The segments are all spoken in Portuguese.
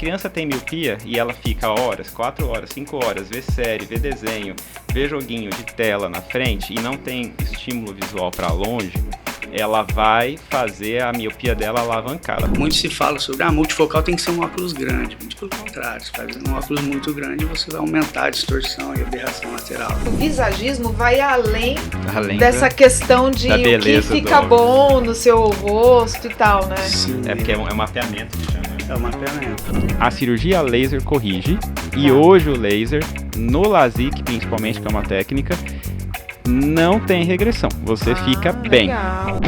criança tem miopia e ela fica horas, 4 horas, 5 horas, vê série, vê desenho, vê joguinho de tela na frente e não tem estímulo visual para longe, ela vai fazer a miopia dela alavancar. Muito se fala sobre, multifocal tem que ser um óculos grande. Muito pelo contrário, se faz um óculos muito grande, você vai aumentar a distorção e a aberração lateral. O visagismo vai além dessa questão de o que fica bom no seu rosto e tal, né? Sim. É porque é um mapeamento que chama. É um mapeamento. A cirurgia laser corrige, e hoje o laser, no LASIK principalmente, que é uma técnica, não tem regressão, você fica bem. Legal.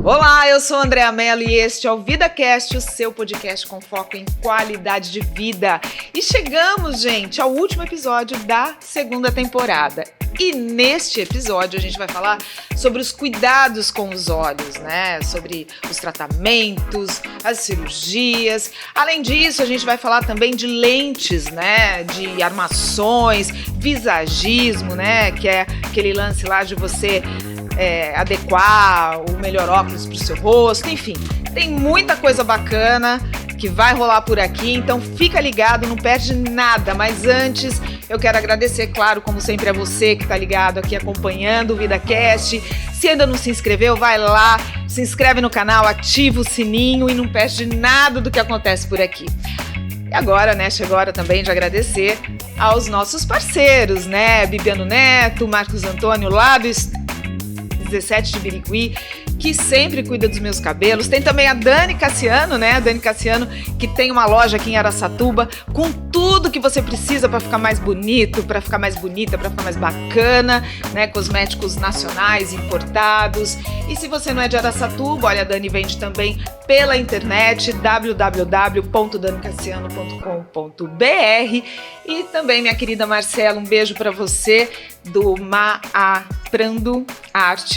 Olá, eu sou Andréa Mello e este é o VidaCast, o seu podcast com foco em qualidade de vida. E chegamos, gente, ao último episódio da segunda temporada. E neste episódio a gente vai falar sobre os cuidados com os olhos, né? Sobre os tratamentos, as cirurgias. Além disso, a gente vai falar também de lentes, né? De armações, visagismo, né? Que é aquele lance lá de você adequar o melhor óculos para o seu rosto, enfim, tem muita coisa bacana que vai rolar por aqui, então fica ligado, não perde nada, mas antes eu quero agradecer, claro, como sempre, a você que está ligado aqui acompanhando o VidaCast. Se ainda não se inscreveu, vai lá, se inscreve no canal, ativa o sininho e não perde nada do que acontece por aqui. E agora, né, chegou a hora também de agradecer aos nossos parceiros, né, Bibiano Neto, Marcos Antônio lá do 17 de Birigui, que sempre cuida dos meus cabelos. Tem também a Dani Cassiano, né? A Dani Cassiano, que tem uma loja aqui em Araçatuba com tudo que você precisa para ficar mais bonito, para ficar mais bonita, para ficar mais bacana, né? Cosméticos nacionais, importados. E se você não é de Araçatuba, olha, a Dani vende também pela internet, www.danicassiano.com.br. E também, minha querida Marcela, um beijo para você do Maaprando.arte,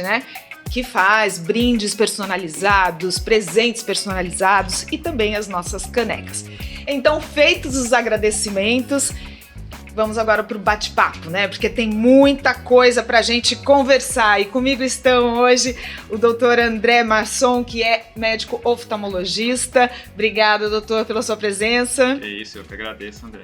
né? Que faz brindes personalizados, presentes personalizados e também as nossas canecas. Então, feitos os agradecimentos, vamos agora para o bate-papo, né? Porque tem muita coisa para a gente conversar. E comigo estão hoje o doutor André Masson, que é médico oftalmologista. Obrigada, doutor, pela sua presença. É isso, eu que agradeço, André.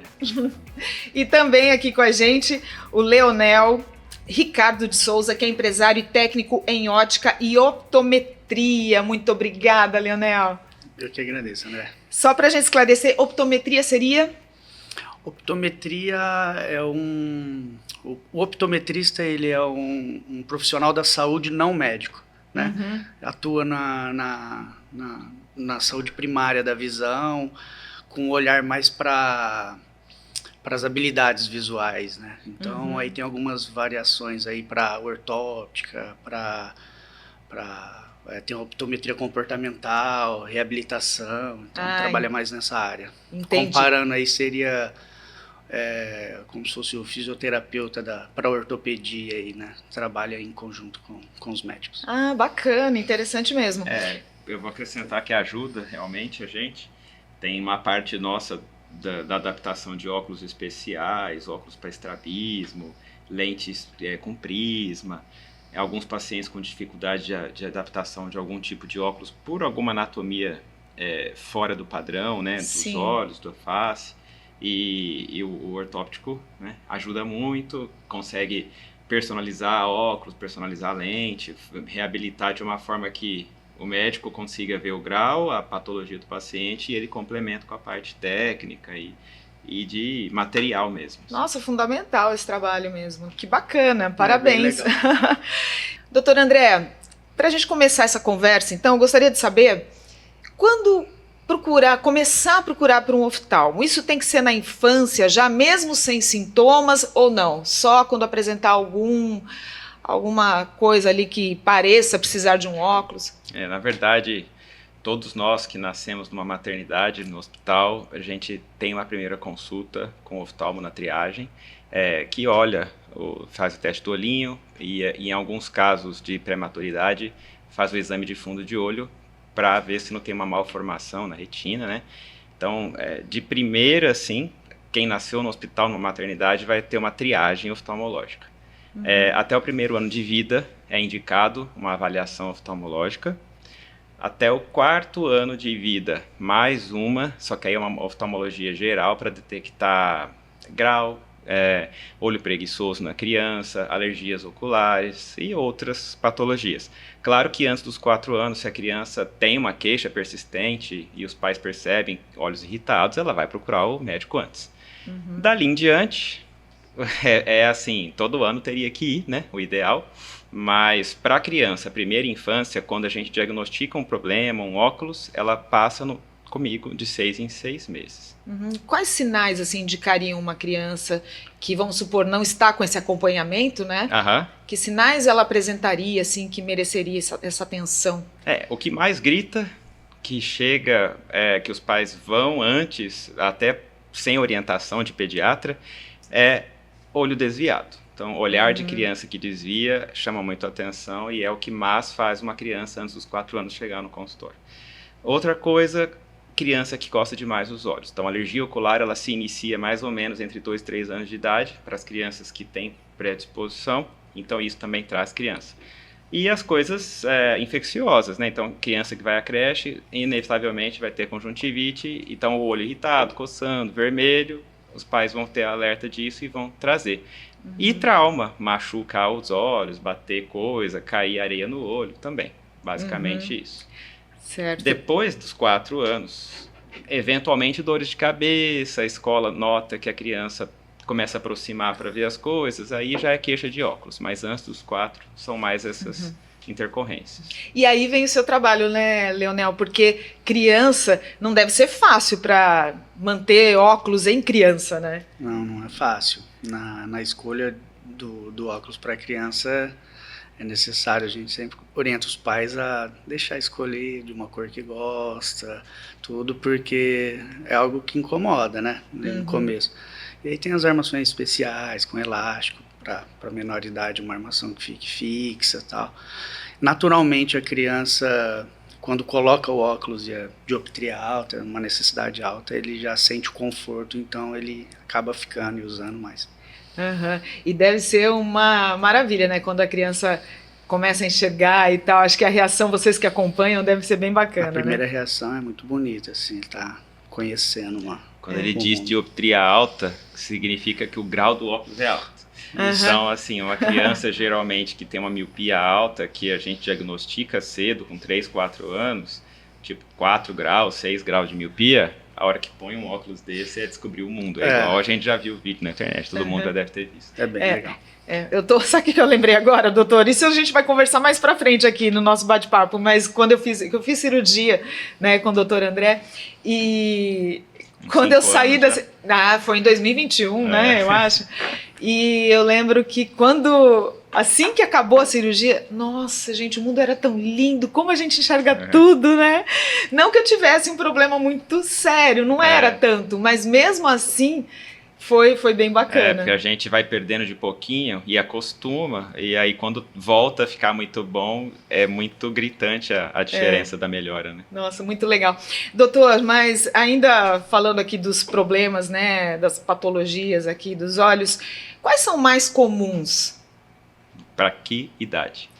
E também aqui com a gente o Leonel Ricardo de Souza, que é empresário e técnico em ótica e optometria. Muito obrigada, Leonel. Eu que agradeço, André. Só para a gente esclarecer, optometria seria? Optometria é O optometrista, ele é um profissional da saúde não médico, né? Uhum. Atua na saúde primária da visão, com um olhar mais para as habilidades visuais, né? Então, aí tem algumas variações aí para ortóptica, tem optometria comportamental, reabilitação, então trabalha mais nessa área. Entendi. Comparando aí seria como se fosse o fisioterapeuta para ortopedia aí, né? Trabalha em conjunto com os médicos. Ah, bacana, interessante mesmo. Eu vou acrescentar que ajuda realmente a gente. Tem uma parte nossa da adaptação de óculos especiais, óculos para estrabismo, lentes com prisma, alguns pacientes com dificuldade de adaptação de algum tipo de óculos por alguma anatomia fora do padrão, né, dos olhos, da face, e o ortóptico, né, ajuda muito, consegue personalizar óculos, personalizar lente, reabilitar de uma forma que o médico consiga ver o grau, a patologia do paciente, e ele complementa com a parte técnica e de material mesmo. Nossa, fundamental esse trabalho mesmo. Que bacana, parabéns. Doutor André, para a gente começar essa conversa, então, eu gostaria de saber quando começar a procurar por um oftalmo, isso tem que ser na infância, já mesmo sem sintomas ou não? Só quando apresentar alguma coisa ali que pareça precisar de um óculos? Na verdade, todos nós que nascemos numa maternidade, no hospital, a gente tem uma primeira consulta com o oftalmo na triagem, que olha, faz o teste do olhinho e em alguns casos de prematuridade, faz o exame de fundo de olho para ver se não tem uma malformação na retina, né? Então, de primeira, assim, quem nasceu no hospital, numa maternidade, vai ter uma triagem oftalmológica. Até o primeiro ano de vida é indicado uma avaliação oftalmológica. Até o 4º ano de vida, mais uma, só que aí é uma oftalmologia geral para detectar grau, olho preguiçoso na criança, alergias oculares e outras patologias. Claro que antes dos 4 anos, se a criança tem uma queixa persistente e os pais percebem olhos irritados, ela vai procurar o médico antes. Dali em diante, assim, todo ano teria que ir, né, o ideal, mas para a criança, primeira infância, quando a gente diagnostica um problema, um óculos, ela passa comigo de 6 em 6 meses. Quais sinais, assim, indicariam uma criança que, vamos supor, não está com esse acompanhamento, né? Que sinais ela apresentaria, assim, que mereceria essa atenção? O que mais grita, que chega, que os pais vão antes, até sem orientação de pediatra, é olho desviado. Então, olhar de criança que desvia chama muito a atenção e é o que mais faz uma criança antes dos 4 anos chegar no consultório. Outra coisa, criança que coça demais os olhos. Então, a alergia ocular, ela se inicia mais ou menos entre 2 e 3 anos de idade para as crianças que têm predisposição. Então, isso também traz criança. E as coisas infecciosas, né? Então, criança que vai à creche, inevitavelmente vai ter conjuntivite, então o olho irritado, coçando, vermelho, os pais vão ter alerta disso e vão trazer. E trauma, machucar os olhos, bater coisa, cair areia no olho também. Basicamente isso. Certo. Depois dos 4 anos, eventualmente dores de cabeça, a escola nota que a criança começa a aproximar para ver as coisas, aí já é queixa de óculos. Mas antes dos 4, são mais essas intercorrências. E aí vem o seu trabalho, né, Leonel? Porque criança não deve ser fácil para manter óculos em criança, né? Não é fácil. Na escolha do óculos para criança é necessário, a gente sempre orienta os pais a deixar escolher de uma cor que gosta, tudo, porque é algo que incomoda, né, no começo. E aí tem as armações especiais com elástico, para menor idade, uma armação que fique fixa e tal. Naturalmente a criança, quando coloca o óculos e a dioptria alta, uma necessidade alta, ele já sente o conforto, então ele acaba ficando e usando mais. E deve ser uma maravilha, né? Quando a criança começa a enxergar e tal, acho que a reação, vocês que acompanham, deve ser bem bacana, A primeira né? reação é muito bonita, assim, ele tá conhecendo uma... Quando ele diz dioptria alta, significa que o grau do óculos é alto. Então, assim, uma criança geralmente que tem uma miopia alta, que a gente diagnostica cedo, com 3, 4 anos, tipo 4 graus, 6 graus de miopia, a hora que põe um óculos desse é descobrir o mundo. Igual a gente já viu o vídeo na internet, todo mundo já deve ter visto. É bem legal. Sabe o que eu lembrei agora, doutor? Isso a gente vai conversar mais pra frente aqui no nosso bate-papo, mas quando eu fiz cirurgia, né, com o doutor André, e quando eu saí foi em 2021, né, eu acho. E eu lembro que assim que acabou a cirurgia, nossa, gente, o mundo era tão lindo, como a gente enxerga tudo, né? Não que eu tivesse um problema muito sério, não era tanto, mas mesmo assim foi bem bacana. Porque a gente vai perdendo de pouquinho e acostuma, e aí quando volta a ficar muito bom, é muito gritante a diferença da melhora, né? Nossa, muito legal. Doutor, mas ainda falando aqui dos problemas, né, das patologias aqui dos olhos, quais são mais comuns? Para que idade?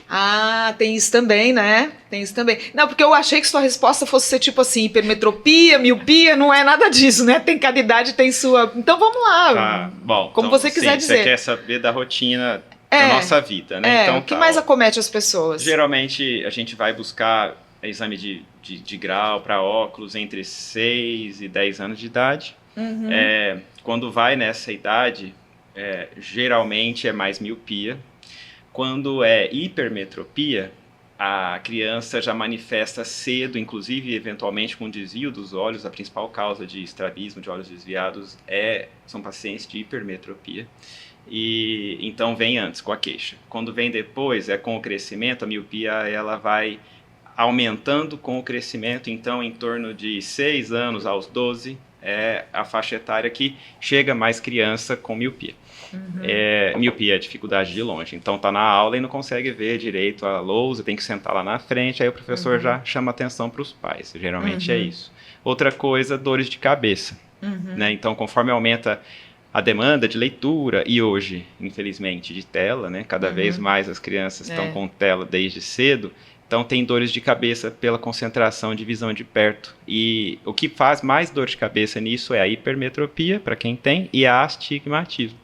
Ah, tem isso também, né? Tem isso também. Não, porque eu achei que sua resposta fosse ser tipo assim, hipermetropia, miopia, não é nada disso, né? Tem cada idade, tem sua... Então vamos lá. Tá, bom. Como então, você quiser dizer. Você quer saber da rotina da nossa vida, né? Então, o que mais acomete as pessoas? Geralmente a gente vai buscar exame de grau para óculos entre 6 e 10 anos de idade. Quando vai nessa idade, geralmente é mais miopia. Quando é hipermetropia, a criança já manifesta cedo, inclusive eventualmente com desvio dos olhos. A principal causa de estrabismo, de olhos desviados, são pacientes de hipermetropia. E então vem antes com a queixa. Quando vem depois, com o crescimento, a miopia ela vai aumentando com o crescimento. Então, em torno de 6 anos aos 12, é a faixa etária que chega mais criança com miopia. Miopia é dificuldade de longe. Então tá na aula e não consegue ver direito a lousa, tem que sentar lá na frente, aí o professor já chama atenção para os pais. Geralmente é isso. Outra coisa, dores de cabeça. Né? Então, conforme aumenta a demanda de leitura e hoje, infelizmente, de tela, né? Cada vez mais as crianças estão com tela desde cedo, então tem dores de cabeça pela concentração de visão de perto. E o que faz mais dor de cabeça nisso é a hipermetropia, para quem tem, e a astigmatismo.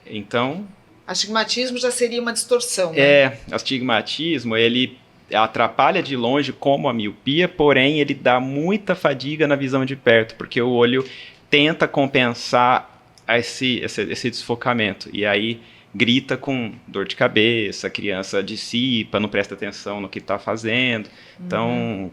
Então... Astigmatismo já seria uma distorção, né? Astigmatismo, ele atrapalha de longe como a miopia, porém ele dá muita fadiga na visão de perto, porque o olho tenta compensar esse desfocamento, e aí grita com dor de cabeça, a criança dissipa, não presta atenção no que está fazendo. Então,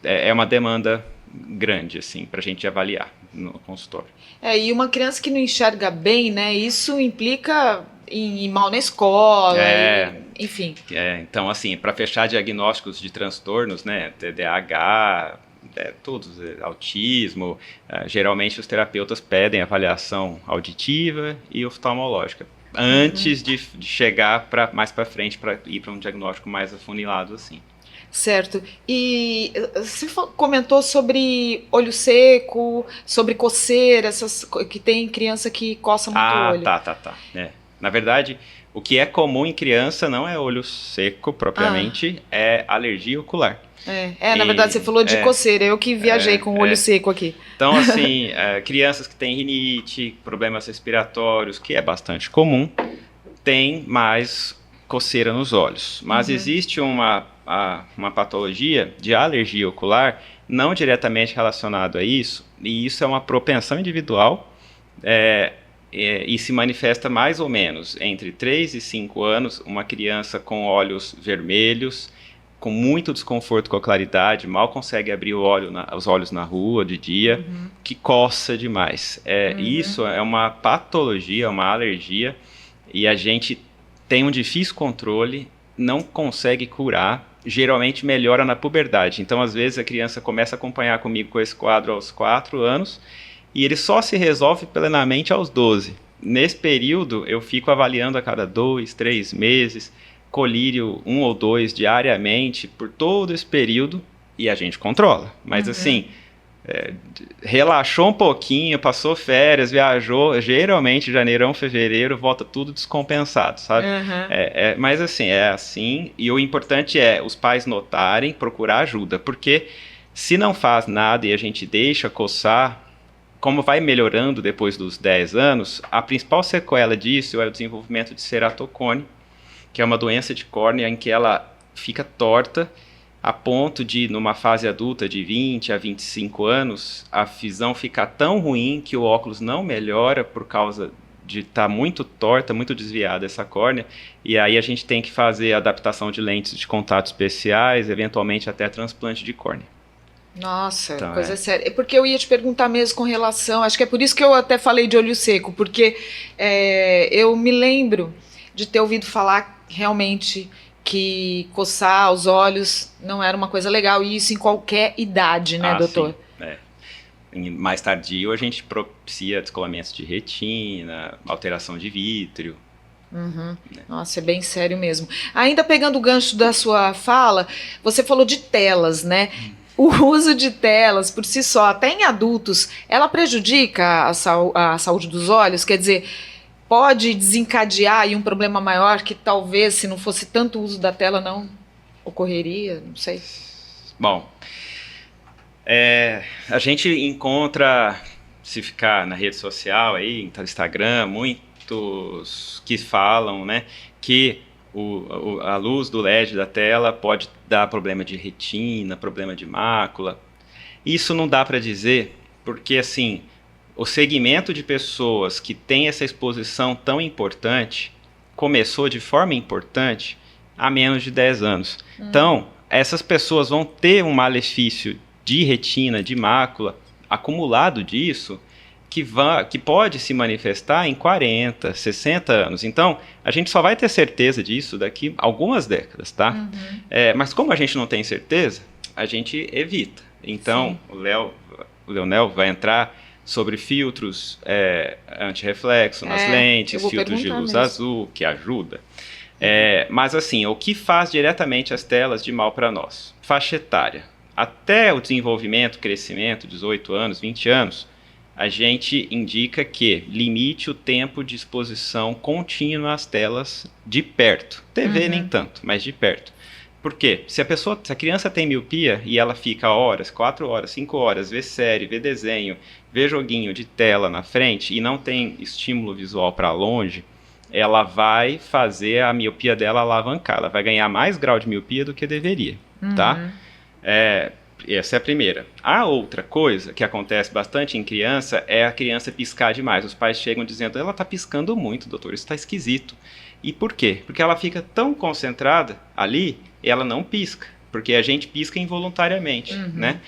é uma demanda grande, assim, para a gente avaliar no consultório. E uma criança que não enxerga bem, né, isso implica em ir mal na escola, enfim. Então, assim, para fechar diagnósticos de transtornos, né, TDAH, todos, autismo, geralmente os terapeutas pedem avaliação auditiva e oftalmológica antes de chegar mais para frente para ir para um diagnóstico mais afunilado assim. Certo. E você comentou sobre olho seco, sobre coceira, que tem criança que coça muito o olho. Tá. Na verdade, o que é comum em criança não é olho seco propriamente, é alergia ocular. Na verdade você falou de coceira, eu que viajei com o olho seco aqui. Então, assim, crianças que têm rinite, problemas respiratórios, que é bastante comum, tem mais coceira nos olhos. Mas existe uma patologia de alergia ocular não diretamente relacionada a isso, e isso é uma propensão individual, e se manifesta mais ou menos entre 3 e 5 anos, uma criança com olhos vermelhos, com muito desconforto com a claridade, mal consegue abrir os olhos na rua de dia, que coça demais. Isso é uma patologia, uma alergia, e a gente tem um difícil controle, não consegue curar, geralmente melhora na puberdade. Então, às vezes, a criança começa a acompanhar comigo com esse quadro aos 4 anos, e ele só se resolve plenamente aos 12. Nesse período, eu fico avaliando a cada 2, 3 meses, colírio 1 ou 2 diariamente por todo esse período e a gente controla. Mas assim, relaxou um pouquinho, passou férias, viajou, geralmente janeirão, fevereiro, volta tudo descompensado, sabe? Mas assim, é assim, e o importante é os pais notarem, procurar ajuda, porque se não faz nada e a gente deixa coçar, como vai melhorando depois dos 10 anos, a principal sequela disso é o desenvolvimento de ceratocone, que é uma doença de córnea em que ela fica torta a ponto de, numa fase adulta de 20 a 25 anos, a visão ficar tão ruim que o óculos não melhora por causa de estar muito torta, muito desviada essa córnea, e aí a gente tem que fazer adaptação de lentes de contato especiais, eventualmente até transplante de córnea. Nossa, então, coisa séria. Porque eu ia te perguntar mesmo com relação, acho que é por isso que eu até falei de olho seco, porque eu me lembro de ter ouvido falar realmente que coçar os olhos não era uma coisa legal, e isso em qualquer idade, né, doutor? Sim. Mais tardio, a gente propicia descolamentos de retina, alteração de vítreo. Né? Nossa, é bem sério mesmo. Ainda pegando o gancho da sua fala, você falou de telas, né? O uso de telas, por si só, até em adultos, ela prejudica a saúde dos olhos? Quer dizer, pode desencadear aí um problema maior que talvez, se não fosse tanto uso da tela, não ocorreria? Não sei. Bom, a gente encontra, se ficar na rede social, aí, no Instagram, muitos que falam, né, que a luz do LED da tela pode dar problema de retina, problema de mácula. Isso não dá para dizer, porque assim, o segmento de pessoas que tem essa exposição tão importante começou de forma importante há menos de 10 anos. Então, essas pessoas vão ter um malefício de retina, de mácula, acumulado disso, que pode se manifestar em 40, 60 anos. Então, a gente só vai ter certeza disso daqui a algumas décadas, tá? Mas como a gente não tem certeza, a gente evita. Então, o Leonel vai entrar sobre filtros anti-reflexo nas lentes, filtros de luz azul, que ajuda. Mas assim, o que faz diretamente as telas de mal para nós? Faixa etária. Até o desenvolvimento, crescimento, 18 anos, 20 anos, a gente indica que limite o tempo de exposição contínua às telas de perto. TV nem tanto, mas de perto. Por quê? Se a criança tem miopia e ela fica horas, 4 horas, 5 horas, vê série, vê desenho, vê joguinho de tela na frente e não tem estímulo visual para longe, ela vai fazer a miopia dela alavancar. Ela vai ganhar mais grau de miopia do que deveria, tá? Essa é a primeira. A outra coisa que acontece bastante em criança é a criança piscar demais. Os pais chegam dizendo, ela está piscando muito, doutor, isso está esquisito. E por quê? Porque ela fica tão concentrada ali, ela não pisca. Porque a gente pisca involuntariamente, né?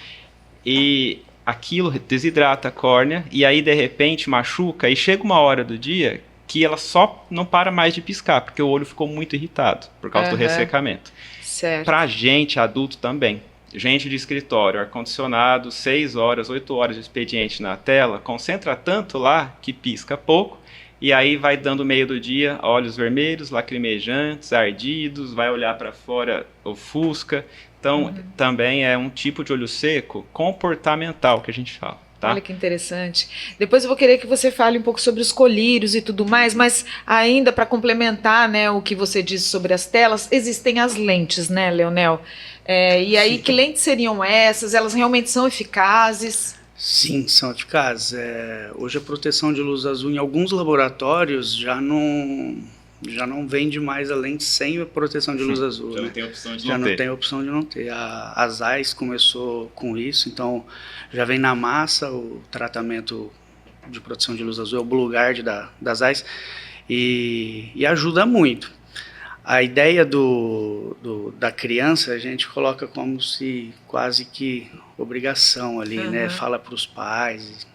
E aquilo desidrata a córnea e aí, de repente, machuca. E chega uma hora do dia que ela só não para mais de piscar, porque o olho ficou muito irritado por causa do ressecamento. Certo. Pra gente, adulto também. Gente de escritório, ar-condicionado, 6 horas, 8 horas de expediente na tela, concentra tanto lá que pisca pouco, e aí vai dando meio do dia, olhos vermelhos, lacrimejantes, ardidos, vai olhar para fora, ofusca. Então, também é um tipo de olho seco comportamental que a gente fala. Tá? Olha que interessante. Depois eu vou querer que você fale um pouco sobre os colírios e tudo mais, mas ainda para complementar, né, o que você disse sobre as telas, existem as lentes, né, Leonel? E aí, sim, que lentes seriam essas? Elas realmente são eficazes? Sim, são eficazes. Hoje a proteção de luz azul em alguns laboratórios já não vende mais a lente sem a proteção de luz azul. Já, né? Não tem opção de não ter. Não tem opção de não ter. A Zeiss começou com isso, então já vem na massa o tratamento de proteção de luz azul, é o Blue Guard da Zeiss, e ajuda muito. A ideia da criança a gente coloca como se quase que obrigação ali, né? Fala para os pais,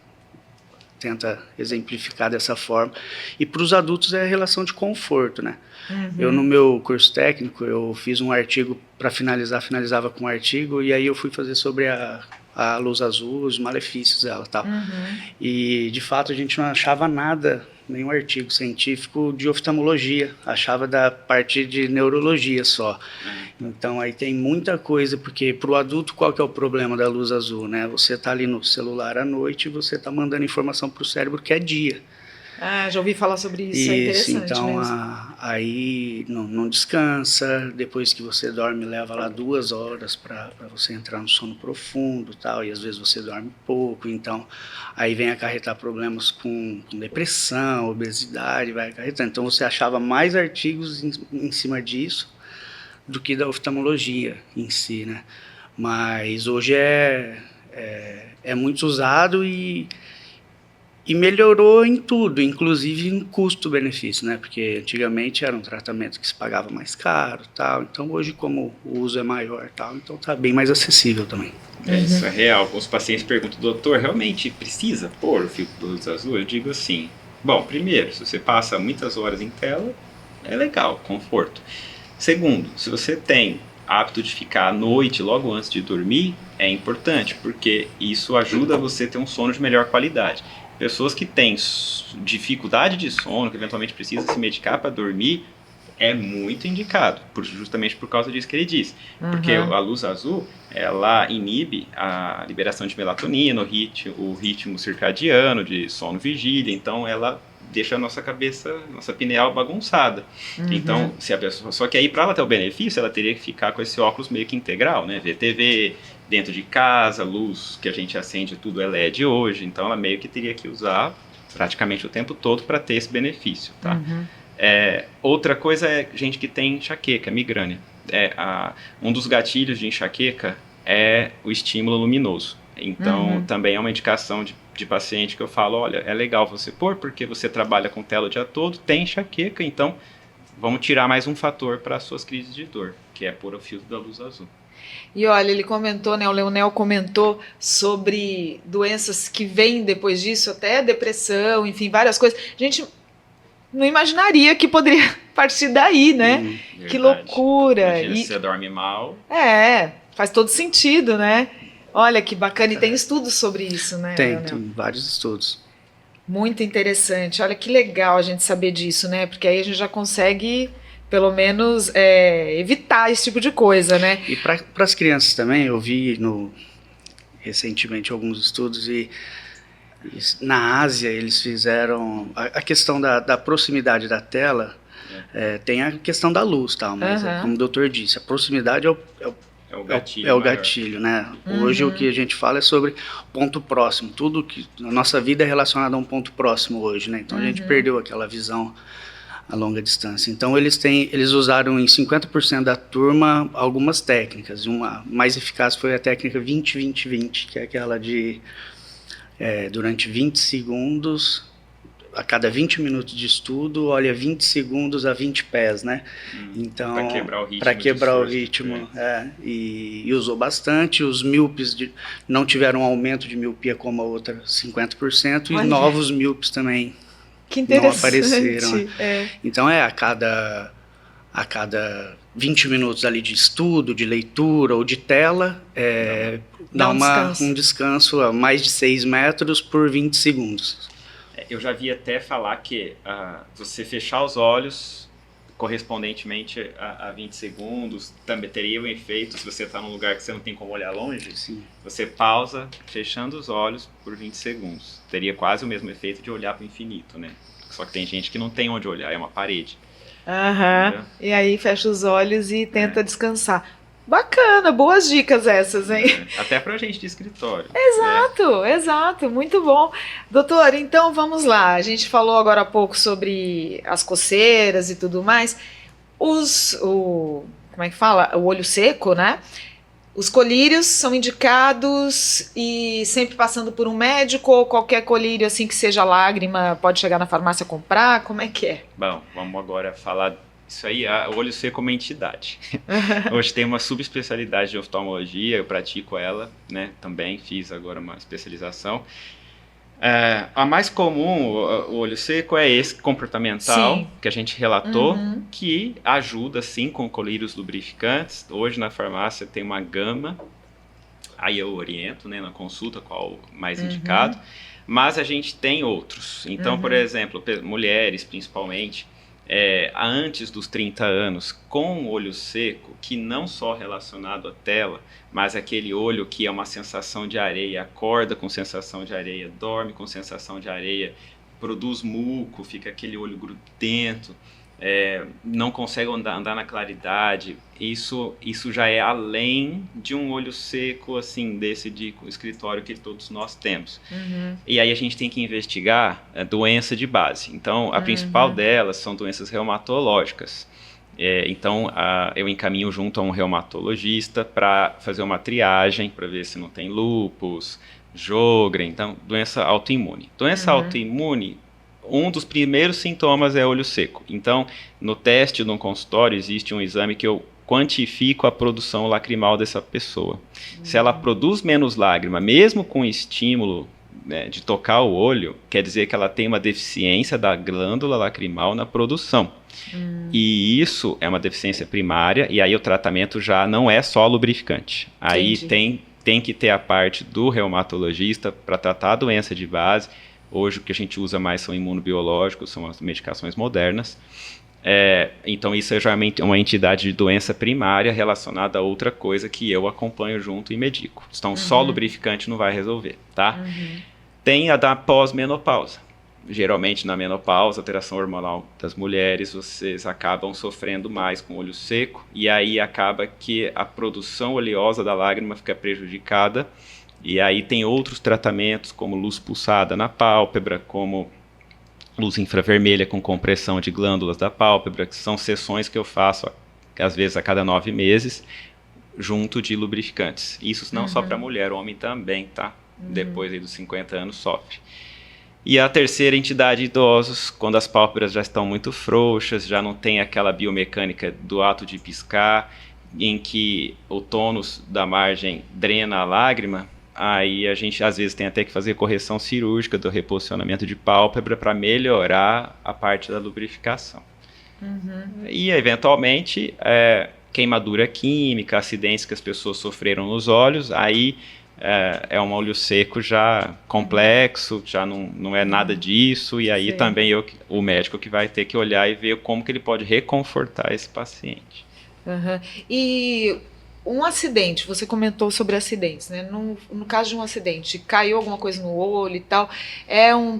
tenta exemplificar dessa forma. E para os adultos é a relação de conforto, né? Eu, no meu curso técnico, eu fiz um artigo para finalizava com um artigo, e aí eu fui fazer sobre a luz azul, os malefícios dela, tal. E, de fato, a gente não achava nada, nenhum artigo científico de oftalmologia, achava da parte de neurologia só. Então, aí tem muita coisa, porque para o adulto, qual que é o problema da luz azul, né? Você está ali no celular à noite e você está mandando informação para o cérebro que é dia. Já ouvi falar sobre isso, é interessante então, mesmo. Aí não descansa, depois que você dorme leva lá 2 horas para você entrar no sono profundo, tal, e às vezes você dorme pouco, então aí vem acarretar problemas com depressão, obesidade, vai acarretar. Então você achava mais artigos em cima disso do que da oftalmologia em si, né? Mas hoje é muito usado e melhorou em tudo, inclusive em custo-benefício, né? Porque antigamente era um tratamento que se pagava mais caro, tal. Então hoje, como o uso é maior, tal, então tá bem mais acessível também. Isso é real. Os pacientes perguntam, doutor, realmente precisa pôr o filtro de luz azul? Eu digo assim, bom, primeiro, se você passa muitas horas em tela, é legal, conforto. Segundo, se você tem hábito de ficar à noite, logo antes de dormir, é importante, porque isso ajuda você a ter um sono de melhor qualidade. Pessoas que têm dificuldade de sono, que eventualmente precisam se medicar para dormir, é muito indicado, justamente por causa disso que ele disse. Porque a luz azul, ela inibe a liberação de melatonina, o ritmo circadiano de sono-vigília, então ela deixa a nossa cabeça, nossa pineal bagunçada. Então, se a pessoa, só que aí para ela ter o benefício, ela teria que ficar com esse óculos meio que integral, né? Ver TV dentro de casa, luz que a gente acende, tudo é LED hoje, então ela meio que teria que usar praticamente o tempo todo para ter esse benefício, tá? Outra coisa é gente que tem enxaqueca, migrânia. Um dos gatilhos de enxaqueca é o estímulo luminoso. Então, também é uma indicação de paciente que eu falo, olha, é legal você pôr, porque você trabalha com tela o dia todo, tem enxaqueca, então vamos tirar mais um fator para as suas crises de dor, que é pôr o filtro da luz azul. E olha, ele comentou, né, o Leonel comentou sobre doenças que vêm depois disso, até depressão, enfim, várias coisas. A gente não imaginaria que poderia partir daí, né? Que loucura. Imagina, se você dorme mal. Faz todo sentido, né? Olha que bacana, e tem estudos sobre isso, né? Tem Leonel? vários estudos. Muito interessante. Olha que legal a gente saber disso, né? Porque aí a gente já consegue, pelo menos, evitar esse tipo de coisa, né? E para as crianças também, eu vi recentemente alguns estudos e na Ásia eles fizeram a questão da proximidade da tela. Tem a questão da luz, tá? Mas como o doutor disse, a proximidade é o gatilho. É o gatilho, né? Hoje o que a gente fala é sobre ponto próximo. Tudo que a nossa vida é relacionada a um ponto próximo hoje, né? Então a gente perdeu aquela visão a longa distância. Então eles usaram em 50% da turma algumas técnicas. Uma mais eficaz foi a técnica 20-20-20, que é aquela de durante 20 segundos, a cada 20 minutos de estudo, olha 20 segundos a 20 pés, né? Então, para quebrar o ritmo. E usou bastante. Os míopes não tiveram aumento de miopia como a outra, 50%, e novos míopes também não apareceram. Então, a cada 20 minutos ali de estudo, de leitura ou de tela, dá um descanso a mais de 6 metros por 20 segundos. Eu já vi até falar que você fechar os olhos correspondentemente a 20 segundos também teria um efeito. Se você está num lugar que você não tem como olhar longe, Sim. Você pausa fechando os olhos por 20 segundos. Teria quase o mesmo efeito de olhar para o infinito, né? Só que tem gente que não tem onde olhar, é uma parede. E aí fecha os olhos e tenta descansar. Bacana, boas dicas essas, hein? Até pra gente de escritório. Exato, muito bom. Doutor, então vamos lá. A gente falou agora há pouco sobre as coceiras e tudo mais. Como é que fala? O olho seco, né? Os colírios são indicados e sempre passando por um médico, ou qualquer colírio assim que seja lágrima pode chegar na farmácia comprar? Como é que é? Bom, vamos agora falar isso aí, o olho seco é uma entidade. Hoje tem uma subespecialidade de oftalmologia, eu pratico ela, né? Também fiz agora uma especialização. A mais comum, o olho seco, é esse comportamental que a gente relatou, que ajuda sim com colírios lubrificantes. Hoje na farmácia tem uma gama, aí eu oriento, né, na consulta qual o mais indicado, mas a gente tem outros. Então, por exemplo, mulheres principalmente, antes dos 30 anos, com olho seco, que não só relacionado à tela, mas aquele olho que é uma sensação de areia, acorda com sensação de areia, dorme com sensação de areia, produz muco, fica aquele olho grudento, não consegue andar na claridade. Isso já é além de um olho seco, assim, desse de escritório que todos nós temos. E aí a gente tem que investigar a doença de base. Então, a principal delas são doenças reumatológicas. Então, eu encaminho junto a um reumatologista para fazer uma triagem, para ver se não tem lúpus, Sjögren, então, doença autoimune. Doença autoimune, um dos primeiros sintomas é olho seco. Então, no teste, no consultório, existe um exame que eu quantifico a produção lacrimal dessa pessoa. Se ela produz menos lágrima, mesmo com estímulo, né, de tocar o olho, quer dizer que ela tem uma deficiência da glândula lacrimal na produção. E isso é uma deficiência primária, e aí o tratamento já não é só lubrificante. Aí tem que ter a parte do reumatologista para tratar a doença de base. Hoje o que a gente usa mais são imunobiológicos, são as medicações modernas. Então isso é geralmente uma entidade de doença primária relacionada a outra coisa que eu acompanho junto e medico. Então só lubrificante não vai resolver, tá? Tem a da pós-menopausa. Geralmente na menopausa, alteração hormonal das mulheres, vocês acabam sofrendo mais com olho seco, e aí acaba que a produção oleosa da lágrima fica prejudicada. E aí tem outros tratamentos, como luz pulsada na pálpebra, como luz infravermelha com compressão de glândulas da pálpebra, que são sessões que eu faço, às vezes a cada 9 meses, junto de lubrificantes. Isso não só para mulher, o homem também, tá? Depois aí dos 50 anos sofre. E a terceira entidade, idosos, quando as pálpebras já estão muito frouxas, já não tem aquela biomecânica do ato de piscar, em que o tônus da margem drena a lágrima, aí a gente às vezes tem até que fazer correção cirúrgica do reposicionamento de pálpebra para melhorar a parte da lubrificação. E eventualmente queimadura química, acidentes que as pessoas sofreram nos olhos, aí é um olho seco já complexo, já não é nada disso, e aí Sim. também o médico que vai ter que olhar e ver como que ele pode reconfortar esse paciente. Uhum. E um acidente, você comentou sobre acidentes, né? No caso de um acidente, caiu alguma coisa no olho e tal,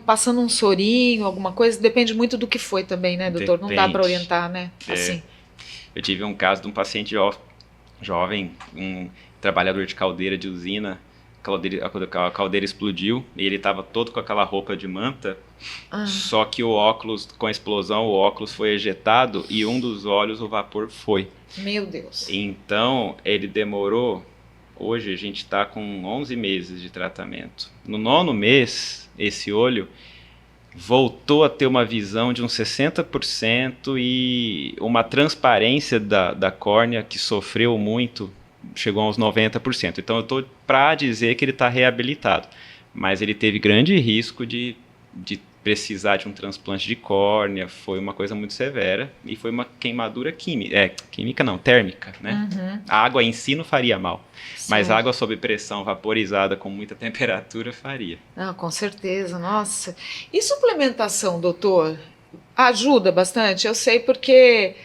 passando um sorinho, alguma coisa, depende muito do que foi também, né, doutor? Não dá para Depende. orientar, né? Assim. Eu tive um caso de um paciente jovem, um trabalhador de caldeira de usina, a caldeira explodiu e ele estava todo com aquela roupa de manta, só que o óculos, com a explosão, o óculos foi ejetado e um dos olhos o vapor foi. Meu Deus. Então, ele demorou, hoje a gente está com 11 meses de tratamento. No 9º mês, esse olho voltou a ter uma visão de uns 60% e uma transparência da córnea que sofreu muito, chegou a uns 90%. Então eu estou para dizer que ele está reabilitado, mas ele teve grande risco de precisar de um transplante de córnea, foi uma coisa muito severa e foi uma queimadura térmica, né? Uhum. A água em si não faria mal, mas Sim. água sob pressão vaporizada com muita temperatura faria. Não, com certeza, nossa. E suplementação, doutor? Ajuda bastante? Eu sei porque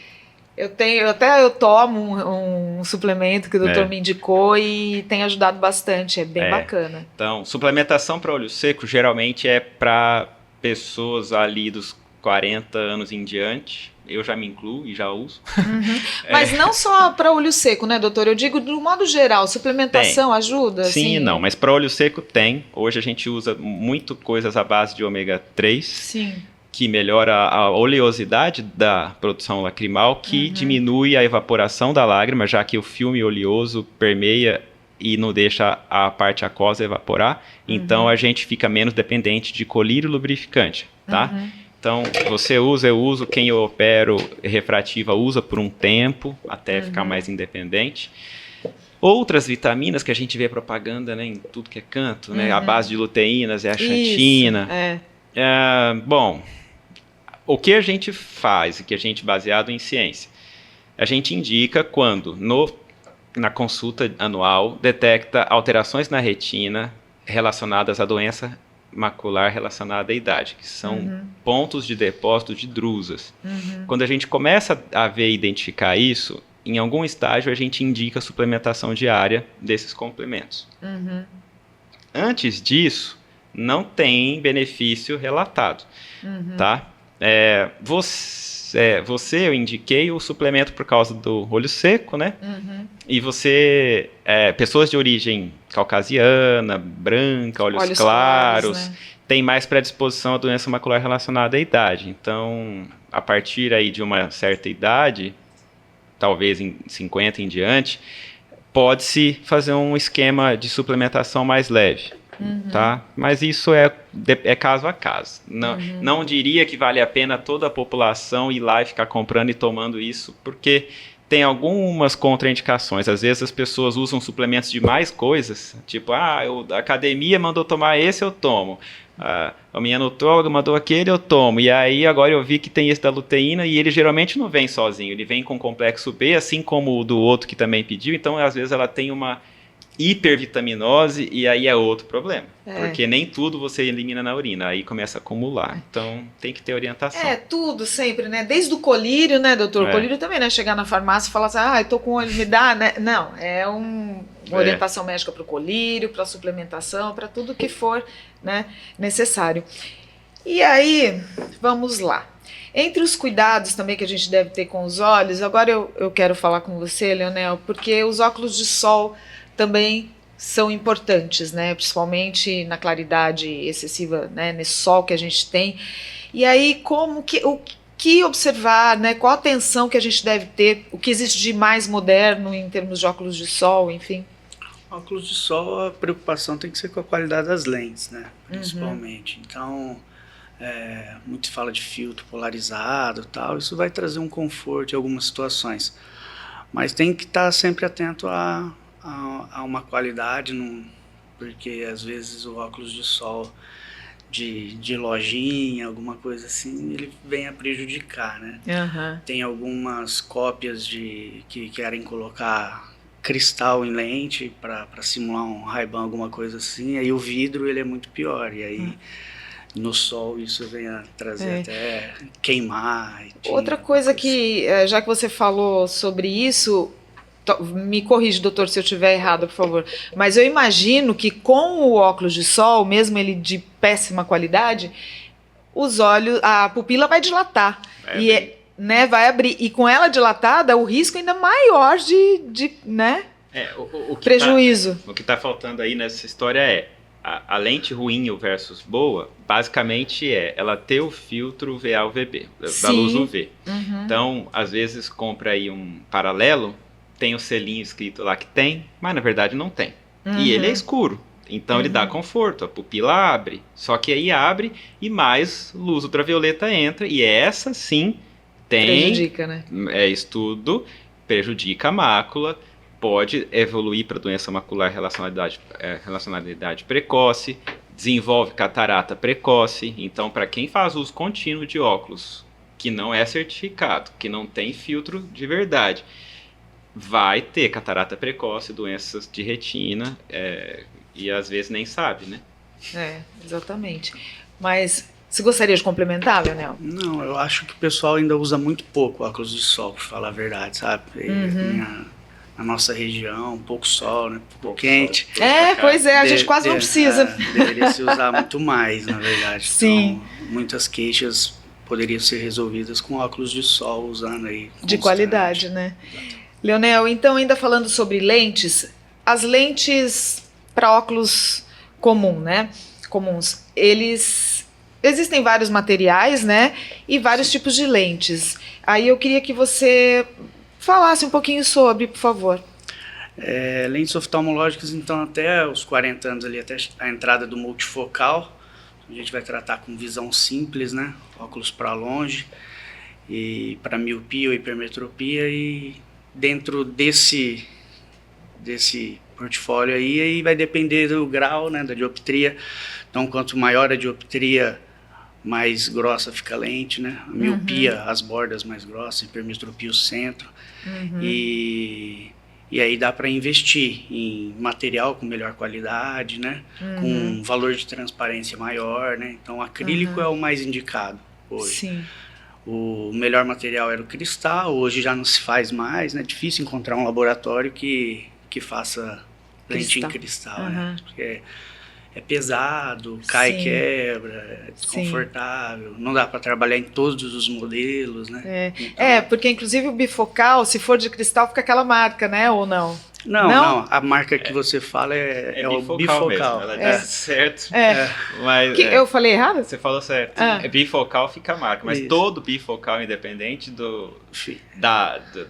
eu tomo um suplemento que o doutor me indicou e tem ajudado bastante, é bem bacana. Então, suplementação para olho seco geralmente é para pessoas ali dos 40 anos em diante. Eu já me incluo e já uso. Uhum. Mas não só para olho seco, né, doutor? Eu digo do modo geral, suplementação ajuda? Sim assim? e não, mas para olho seco tem. Hoje a gente usa muito coisas à base de ômega 3. Sim. Que melhora a oleosidade da produção lacrimal, que diminui a evaporação da lágrima, já que o filme oleoso permeia e não deixa a parte aquosa evaporar. Então a gente fica menos dependente de colírio lubrificante, tá? Então você usa, eu uso, quem eu opero refrativa usa por um tempo, até ficar mais independente. Outras vitaminas que a gente vê propaganda, né, em tudo que é canto, né? A base de luteínas é a xantina. Bom, o que a gente faz, que a gente baseado em ciência, a gente indica quando na consulta anual detecta alterações na retina relacionadas à doença macular relacionada à idade, que são pontos de depósito de drusas. Quando a gente começa a ver e identificar isso, em algum estágio a gente indica a suplementação diária desses complementos. Antes disso, não tem benefício relatado, tá? Eu indiquei o suplemento por causa do olho seco, né? E você, pessoas de origem caucasiana, branca, olhos claros, né? Tem mais predisposição à doença macular relacionada à idade. Então, a partir aí de uma certa idade, talvez em 50 em diante, pode-se fazer um esquema de suplementação mais leve. Tá? Mas isso é caso a caso. Não diria que vale a pena toda a população ir lá e ficar comprando e tomando isso, porque tem algumas contraindicações. Às vezes as pessoas usam suplementos de mais coisas, tipo, a academia mandou tomar esse, eu tomo. A minha nutróloga mandou aquele, eu tomo. E aí agora eu vi que tem esse da luteína e ele geralmente não vem sozinho, ele vem com complexo B, assim como o do outro que também pediu. Então às vezes ela tem uma hipervitaminose e aí é outro problema. Porque nem tudo você elimina na urina, aí começa a acumular. Então tem que ter orientação. Tudo sempre, né? Desde o colírio, né, doutor? O colírio também, né? Chegar na farmácia e falar assim, eu tô com olho, me dá, né? Não, uma orientação médica para o colírio, para suplementação, para tudo que for, né, necessário. E aí, vamos lá. Entre os cuidados também que a gente deve ter com os olhos, agora eu quero falar com você, Leonel, porque os óculos de sol também são importantes, né? Principalmente na claridade excessiva, né? Nesse sol que a gente tem. E aí, o que observar, né? Qual a atenção que a gente deve ter? O que existe de mais moderno em termos de óculos de sol, enfim? Óculos de sol, a preocupação tem que ser com a qualidade das lentes, né? Principalmente. Então, muito fala de filtro polarizado e tal, isso vai trazer um conforto em algumas situações. Mas tem que estar sempre atento a uma qualidade, porque às vezes o óculos de sol de lojinha, alguma coisa assim, ele vem a prejudicar, né? Tem algumas cópias que querem colocar cristal em lente para simular um Ray-Ban, alguma coisa assim. Aí o vidro ele é muito pior. E aí no sol isso vem a trazer até queimar. Outra coisa que, já que você falou sobre isso, me corrige, doutor, se eu estiver errado, por favor. Mas eu imagino que com o óculos de sol, mesmo ele de péssima qualidade, os olhos, a pupila vai dilatar. Vai abrir. E com ela dilatada, o risco ainda maior de né? O que prejuízo. O que está faltando aí nessa história é a lente ruim versus boa, basicamente ela ter o filtro VA-UVB, da luz UV. Então, às vezes compra aí um paralelo, tem o selinho escrito lá que tem, mas na verdade não tem. E ele é escuro, então ele dá conforto, a pupila abre. Só que aí abre e mais luz ultravioleta entra, e essa sim prejudica, né? Estudo, prejudica a mácula, pode evoluir para doença macular relacionalidade precoce, desenvolve catarata precoce. Então, para quem faz uso contínuo de óculos, que não é certificado, que não tem filtro de verdade, vai ter catarata precoce, doenças de retina, e às vezes nem sabe, né? Exatamente. Mas você gostaria de complementar, Leonel? Não, eu acho que o pessoal ainda usa muito pouco óculos de sol, para falar a verdade, sabe? Na nossa região, um pouco sol, né? Um pouco quente. Pois é, a gente quase não precisa. Deveria se usar muito mais, na verdade. Sim. Então, muitas queixas poderiam ser resolvidas com óculos de sol, usando aí de qualidade, né? Leonel, então ainda falando sobre lentes, as lentes para óculos comuns, existem vários materiais, né? E vários tipos de lentes. Aí eu queria que você falasse um pouquinho sobre, por favor. Lentes oftalmológicas, então, até os 40 anos ali, até a entrada do multifocal, a gente vai tratar com visão simples, né? Óculos para longe, e para miopia ou hipermetropia, e dentro desse portfólio aí vai depender do grau, né, da dioptria. Então, quanto maior a dioptria, mais grossa fica a lente, né? A miopia, as bordas mais grossas, hipermetropia, o centro. E aí dá para investir em material com melhor qualidade, né? Com um valor de transparência maior, né? Então, acrílico é o mais indicado hoje. Sim. O melhor material era o cristal, hoje já não se faz mais, né? É difícil encontrar um laboratório que faça lente em cristal, né? Porque é pesado, cai e quebra, é desconfortável, não dá para trabalhar em todos os modelos, né? Então, porque inclusive o bifocal, se for de cristal, fica aquela marca, né? Ou não? Não, a marca que você fala é o bifocal. Mesmo. Ela disse certo. Mas, eu falei errado? Você falou certo. Bifocal fica a marca, mas todo bifocal, independente do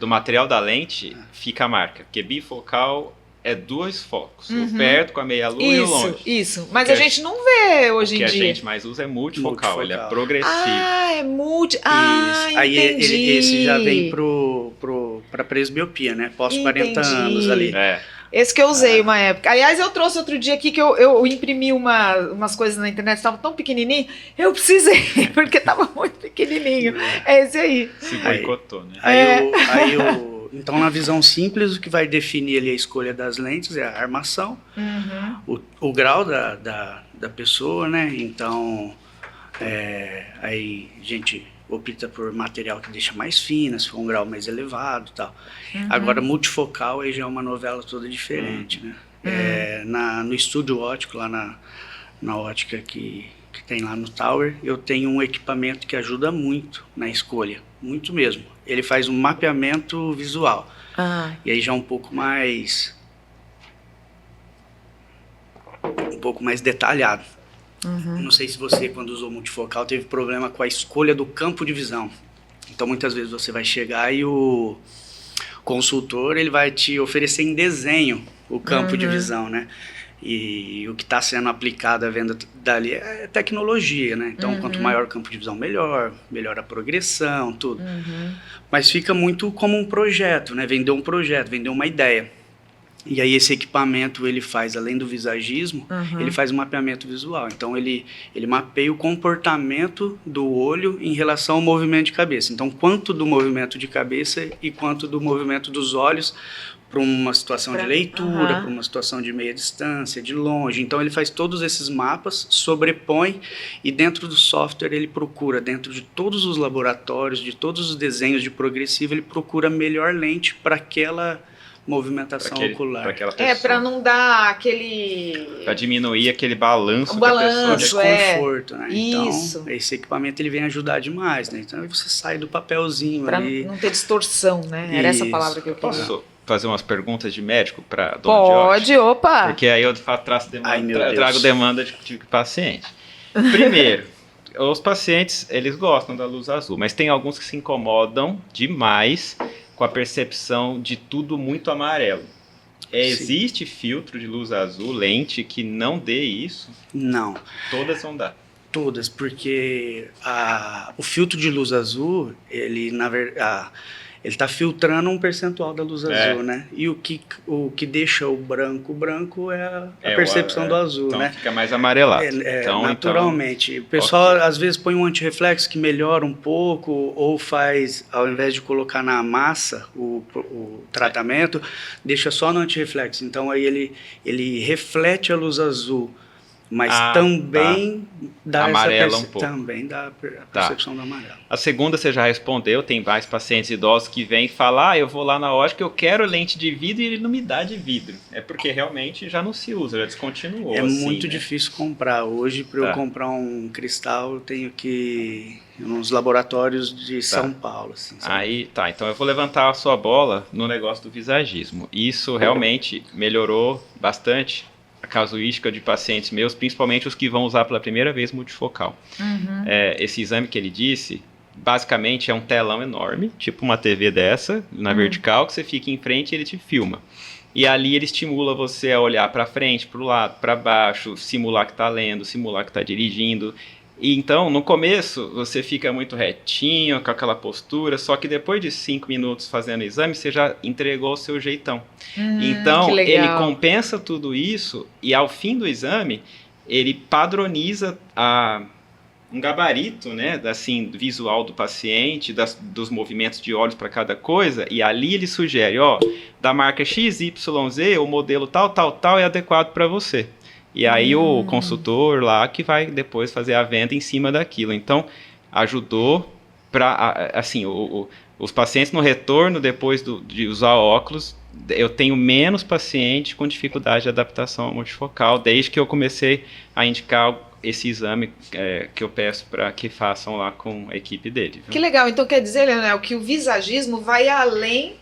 material da lente, fica a marca. Porque bifocal é 2 focos, o perto com a meia-lua e o longe. Isso, mas a gente não vê hoje em dia. O que a gente mais usa é multifocal, ele é progressivo. É Aí entendi. Esse já vem para presbiopia, né? Pós 40 anos ali. Esse que eu usei uma época. Aliás, eu trouxe outro dia aqui que eu imprimi umas coisas na internet, estava tão pequenininho, eu precisei, porque estava muito pequenininho. É esse aí. Se boicotou, né? Então, na visão simples, o que vai definir ali a escolha das lentes é a armação, o grau da pessoa, né? Então, aí a gente opta por material que deixa mais fino, se for um grau mais elevado e tal. Agora, multifocal aí já é uma novela toda diferente, né? No estúdio óptico, lá na ótica que tem lá no Tower, eu tenho um equipamento que ajuda muito na escolha, muito mesmo. Ele faz um mapeamento visual, e aí já um pouco mais detalhado. Não sei se você, quando usou multifocal, teve problema com a escolha do campo de visão. Então, muitas vezes você vai chegar e o consultor ele vai te oferecer em desenho o campo de visão, né? E o que está sendo aplicado à venda dali é tecnologia, né? Então, quanto maior o campo de visão, melhor a progressão, tudo. Mas fica muito como um projeto, né? Vender um projeto, vender uma ideia. E aí esse equipamento ele faz, além do visagismo, ele faz um mapeamento visual. Então ele mapeia o comportamento do olho em relação ao movimento de cabeça. Então quanto do movimento de cabeça e quanto do movimento dos olhos para uma situação de leitura, para uma situação de meia distância, de longe. Então ele faz todos esses mapas, sobrepõe e dentro do software ele procura, dentro de todos os laboratórios, de todos os desenhos de progressivo, ele procura a melhor lente para aquela movimentação ocular. Para não dar aquele... Para diminuir aquele balanço da pessoa. Desconforto, né? Isso. Então, esse equipamento ele vem ajudar demais, né? Então, aí você sai do papelzinho pra ali. Não ter distorção, né? Era essa palavra que eu queria. Posso fazer umas perguntas de médico para dona Diote? Pode, opa! Porque aí eu trago demanda de paciente. Primeiro, os pacientes, eles gostam da luz azul, mas tem alguns que se incomodam demais com a percepção de tudo muito amarelo. Existe filtro de luz azul, lente, que não dê isso? Não. Todas vão dar? Todas, porque o filtro de luz azul, ele, na verdade, ele está filtrando um percentual da luz azul, né? E o que deixa o branco é a percepção do azul, então né? Fica mais amarelado. Naturalmente. O pessoal, às vezes, põe um antirreflexo que melhora um pouco, ou faz, ao invés de colocar na massa o tratamento, deixa só no antirreflexo. Então, aí ele reflete a luz azul, mas também dá amarela um pouco. Também dá a percepção do amarelo. A segunda você já respondeu, tem vários pacientes idosos que vêm e falam, eu vou lá na ótica, eu quero lente de vidro e ele não me dá de vidro. É porque realmente já não se usa, já descontinuou. É muito difícil comprar. Hoje, para eu comprar um cristal, eu tenho que ir nos laboratórios de São Paulo. Assim, aí, então eu vou levantar a sua bola no negócio do visagismo. Isso realmente melhorou bastante a casuística de pacientes meus, principalmente os que vão usar pela primeira vez multifocal. Esse exame que ele disse, basicamente é um telão enorme, tipo uma TV dessa, na vertical, que você fica em frente e ele te filma. E ali ele estimula você a olhar para frente, para o lado, para baixo, simular que está lendo, simular que está dirigindo. E então, no começo, você fica muito retinho, com aquela postura, só que depois de 5 minutos fazendo o exame, você já entregou o seu jeitão. Então, ele compensa tudo isso e ao fim do exame, ele padroniza um gabarito, né, assim, visual do paciente, dos movimentos de olhos para cada coisa, e ali ele sugere, da marca XYZ, o modelo tal é adequado para você. E aí o consultor lá que vai depois fazer a venda em cima daquilo. Então, ajudou para, assim, os pacientes no retorno, depois de usar óculos, eu tenho menos paciente com dificuldade de adaptação ao multifocal, desde que eu comecei a indicar esse exame que eu peço para que façam lá com a equipe dele. Viu? Que legal, então quer dizer, Leonel, que o visagismo vai além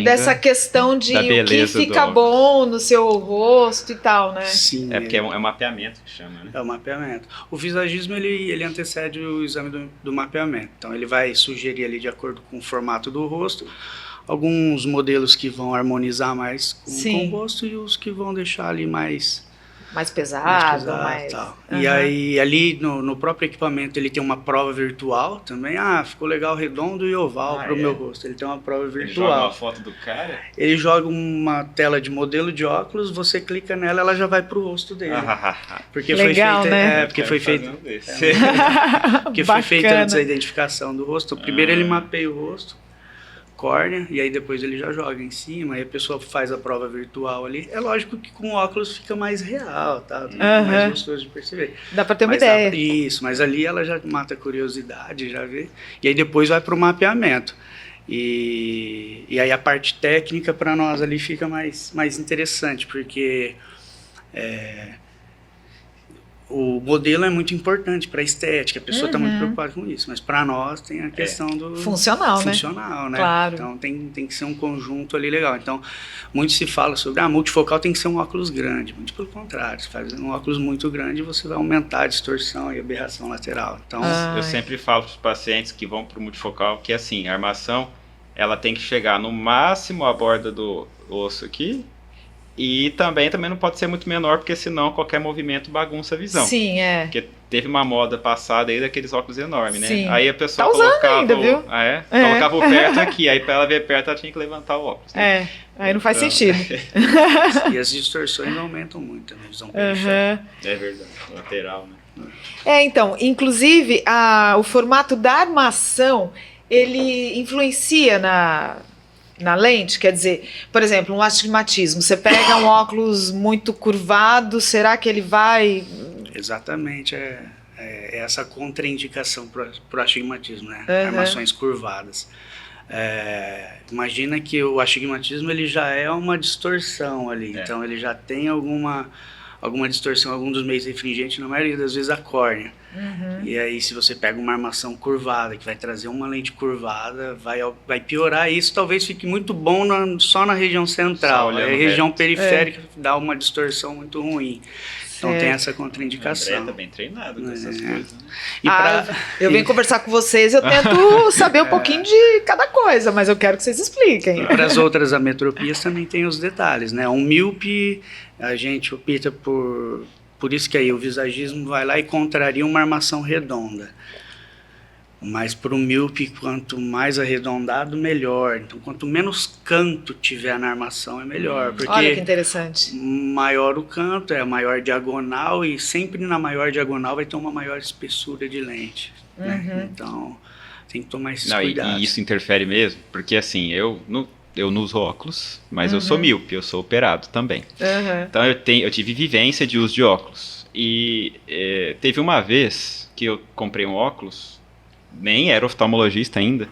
dessa questão de o que fica bom no seu rosto e tal, né? Sim. Porque é um mapeamento que chama, né? É o mapeamento. O visagismo, ele antecede o exame do mapeamento. Então, ele vai sugerir ali, de acordo com o formato do rosto, alguns modelos que vão harmonizar mais com o rosto e os que vão deixar ali mais pesado. Tal. E aí, ali no próprio equipamento, ele tem uma prova virtual também. Ficou legal redondo e oval para o meu rosto. Ele tem uma prova virtual. Ele joga uma foto do cara? Ele joga uma tela de modelo de óculos, você clica nela, ela já vai para o rosto dele. Porque legal, foi feita, né? Porque foi feito antes da identificação do rosto. Primeiro ele mapeia o rosto, córnea, e aí depois ele já joga em cima, aí a pessoa faz a prova virtual ali. É lógico que com óculos fica mais real, tá? Mais gostoso de perceber. Dá pra ter uma ideia. Isso, mas ali ela já mata a curiosidade, já vê. E aí depois vai pro mapeamento. E aí a parte técnica para nós ali fica mais interessante, porque o modelo é muito importante para a estética, a pessoa está muito preocupada com isso, mas para nós tem a questão do funcional, né? Claro. Então tem que ser um conjunto ali legal. Então, muito se fala sobre, multifocal tem que ser um óculos grande. Muito pelo contrário, se faz um óculos muito grande, você vai aumentar a distorção e aberração lateral. Então, eu sempre falo para os pacientes que vão para o multifocal que, assim, a armação, ela tem que chegar no máximo à borda do osso aqui, E também não pode ser muito menor, porque senão qualquer movimento bagunça a visão. Sim, é. Porque teve uma moda passada aí daqueles óculos enormes, né? Sim. Aí a pessoa Tá usando colocava, ainda, viu? Colocava o perto aqui, aí pra ela ver perto ela tinha que levantar o óculos. Né? Aí não faz sentido. E as distorções aumentam muito na visão periférica. É verdade, lateral, né? Então, inclusive, o formato da armação, ele influencia na lente, quer dizer, por exemplo, um astigmatismo, você pega um óculos muito curvado, será que ele vai... Exatamente, é essa contraindicação para o astigmatismo, né? Uhum. Armações curvadas. Imagina que o astigmatismo ele já é uma distorção ali, então ele já tem alguma distorção, algum dos meios refringentes, na maioria das vezes a córnea. Uhum. E aí se você pega uma armação curvada, que vai trazer uma lente curvada, vai piorar isso, talvez fique muito bom só na região central, a região periférica dá uma distorção muito ruim. Então tem essa contraindicação. O André tá bem treinado com essas coisas. Né? Eu venho conversar com vocês, eu tento saber um pouquinho de cada coisa, mas eu quero que vocês expliquem. E para as outras ametropias também tem os detalhes, né? Um míope, a gente opta por isso que aí o visagismo vai lá e contraria uma armação redonda. Mas para o míope, quanto mais arredondado, melhor. Então, quanto menos canto tiver na armação, é melhor. Porque olha que interessante. Maior o canto, é a maior diagonal, e sempre na maior diagonal vai ter uma maior espessura de lente. Uhum. Né? Então, tem que tomar esses cuidados. E isso interfere mesmo, porque assim, eu não uso óculos, mas eu sou míope, eu sou operado também. Então eu tive vivência de uso de óculos. E teve uma vez que eu comprei um óculos, nem era oftalmologista ainda,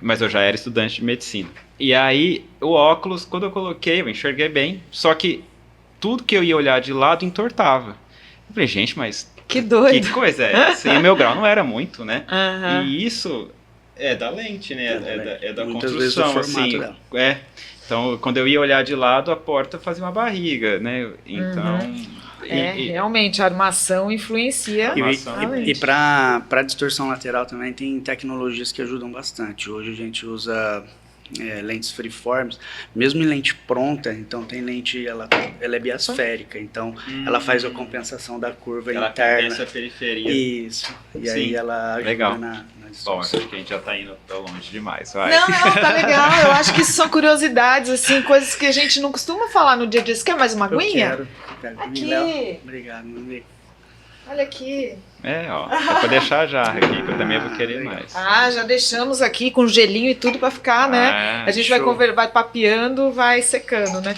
mas eu já era estudante de medicina. E aí, o óculos, quando eu coloquei, eu enxerguei bem, só que tudo que eu ia olhar de lado entortava. Eu falei, gente, mas que doido. Que coisa é essa? E o meu grau não era muito, né? Uhum. E isso é da lente, né? É da muitas construção, vezes o formato assim. dela. Então, quando eu ia olhar de lado, a porta fazia uma barriga, né? Então... realmente, a armação influencia. E para distorção lateral também tem tecnologias que ajudam bastante. Hoje a gente usa lentes freeforms, mesmo em lente pronta, então tem lente, ela é biasférica, então ela faz a compensação da curva ela interna. Ela compensa a periferia. Isso, e aí ela ajuda na Bom, acho que a gente já tá indo pra longe demais. Vai. Não, tá legal. Eu acho que isso são curiosidades, assim, coisas que a gente não costuma falar no dia a dia. Você quer mais uma aguinha? Eu quero. Aqui. Obrigado, meu amigo. Olha aqui. Dá pra deixar a jarra aqui, que eu também vou querer mais. Já deixamos aqui com gelinho e tudo pra ficar, né? A gente vai papeando, vai secando, né?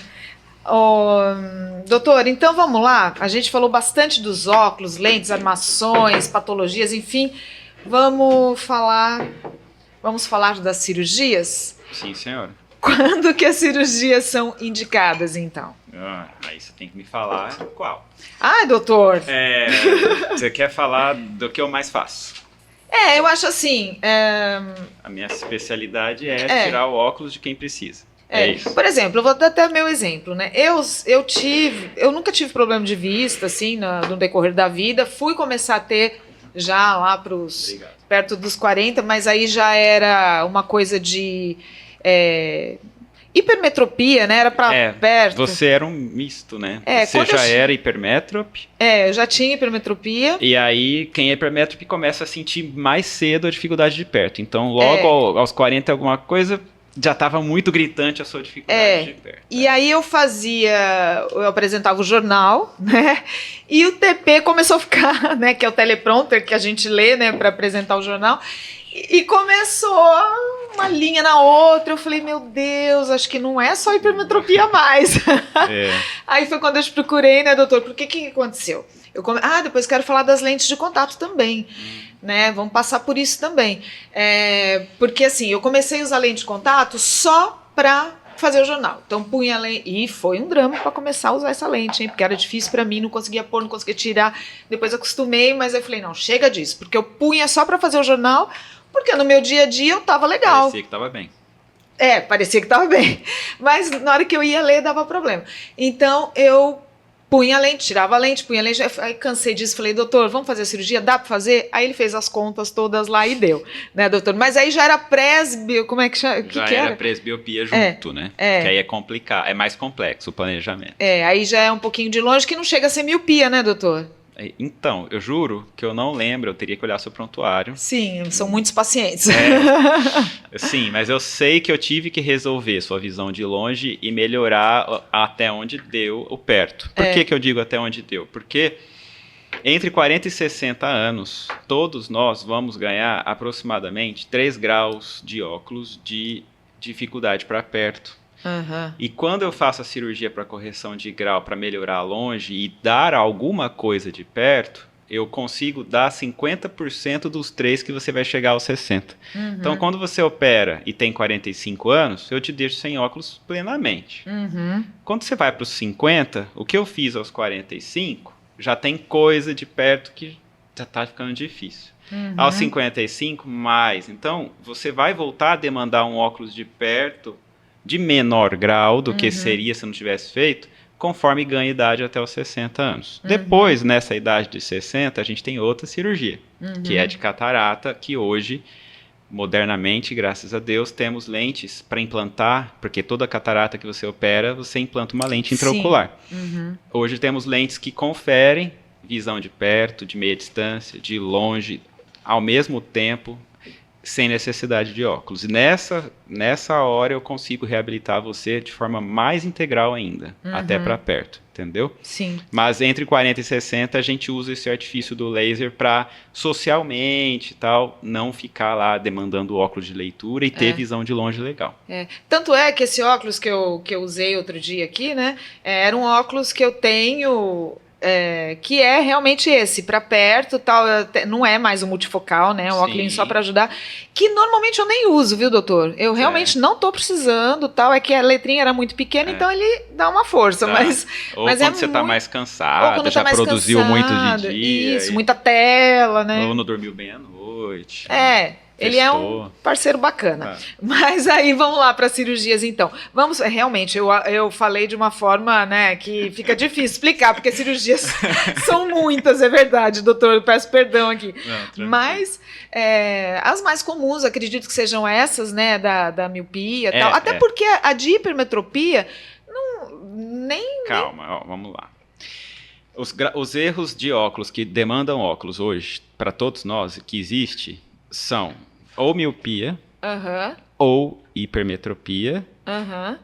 Doutor, então vamos lá. A gente falou bastante dos óculos, lentes, armações, patologias, enfim. Vamos falar das cirurgias? Sim, senhora. Quando que as cirurgias são indicadas, então? Aí você tem que me falar qual. Doutor. Você quer falar do que eu mais faço? Eu acho assim... A minha especialidade é tirar o óculos de quem precisa. Isso. Por exemplo, eu vou dar até meu exemplo, né? Eu nunca tive problema de vista, assim, no decorrer da vida. Fui começar a ter já lá perto dos 40, mas aí já era uma coisa de hipermetropia, né? Era pra perto. Você era um misto, né? Você já era hipermétrope. Eu já tinha hipermetropia. E aí, quem é hipermétrope começa a sentir mais cedo a dificuldade de perto. Então, logo aos 40 alguma coisa... Já estava muito gritante a sua dificuldade de perto. E aí eu apresentava o jornal, né? E o TP começou a ficar, né? Que é o teleprompter que a gente lê, né? Para apresentar o jornal. E começou uma linha na outra. Eu falei, meu Deus, acho que não é só hipermetropia mais. Aí foi quando eu te procurei, né, doutor? Por que aconteceu? Depois quero falar das lentes de contato também. Né? Vamos passar por isso também. Porque assim, eu comecei a usar lente de contato só para fazer o jornal. Então punha a lente, e foi um drama para começar a usar essa lente, hein? Porque era difícil para mim, não conseguia pôr, não conseguia tirar. Depois eu acostumei, mas eu falei, não, chega disso, porque eu punha só para fazer o jornal, porque no meu dia a dia eu tava legal. Parecia que tava bem. Parecia que tava bem. Mas na hora que eu ia ler dava problema. Então eu punha a lente, tirava a lente, punha a lente. Aí cansei disso, falei, doutor, vamos fazer a cirurgia? Dá para fazer? Aí ele fez as contas todas lá e deu, né, doutor? Mas aí já era presbio, como é que chama? Já era presbiopia junto, né? Que aí é complicado, é mais complexo o planejamento. Aí já é um pouquinho de longe, que não chega a ser miopia, né, doutor? Então, eu juro que eu não lembro, eu teria que olhar seu prontuário. Sim, são muitos pacientes. Sim, mas eu sei que eu tive que resolver sua visão de longe e melhorar até onde deu o perto. Por que eu digo até onde deu? Porque entre 40 e 60 anos, todos nós vamos ganhar aproximadamente 3 graus de óculos de dificuldade para perto. E quando eu faço a cirurgia para correção de grau para melhorar longe e dar alguma coisa de perto, eu consigo dar 50% dos 3 que você vai chegar aos 60. Então, quando você opera e tem 45 anos, eu te deixo sem óculos plenamente. Quando você vai para os 50, o que eu fiz aos 45, já tem coisa de perto que já está ficando difícil. Aos 55, mais. Então, você vai voltar a demandar um óculos de perto de menor grau do que seria se não tivesse feito, conforme ganha idade até os 60 anos. Depois, nessa idade de 60, a gente tem outra cirurgia, que é de catarata, que hoje, modernamente, graças a Deus, temos lentes para implantar, porque toda catarata que você opera, você implanta uma lente intraocular. Hoje temos lentes que conferem visão de perto, de meia distância, de longe, ao mesmo tempo, sem necessidade de óculos. E nessa hora eu consigo reabilitar você de forma mais integral ainda, até para perto, entendeu? Sim. Mas entre 40 e 60 a gente usa esse artifício do laser para socialmente e tal, não ficar lá demandando óculos de leitura e ter visão de longe legal. Tanto é que esse óculos que eu usei outro dia aqui, né, era um óculos que eu tenho... que é realmente esse, para perto, tal, não é mais um multifocal, né, um óculos só para ajudar, que normalmente eu nem uso, viu, doutor? Eu realmente não tô precisando, tal, é que a letrinha era muito pequena, então ele dá uma força, mas quando você tá mais cansado, já produziu muito de dia. Isso, muita tela, né? Ou não dormiu bem à noite. Ele é um parceiro bacana. Mas aí vamos lá para cirurgias então. Vamos, realmente, eu falei de uma forma, né, que fica difícil explicar, porque cirurgias são muitas, é verdade, doutor, eu peço perdão aqui. Não, mas as mais comuns, acredito que sejam essas, né, da miopia e tal. Até porque a de hipermetropia, Calma, ó, vamos lá. Os erros de óculos que demandam óculos hoje, para todos nós, que existe, são ou miopia, ou hipermetropia,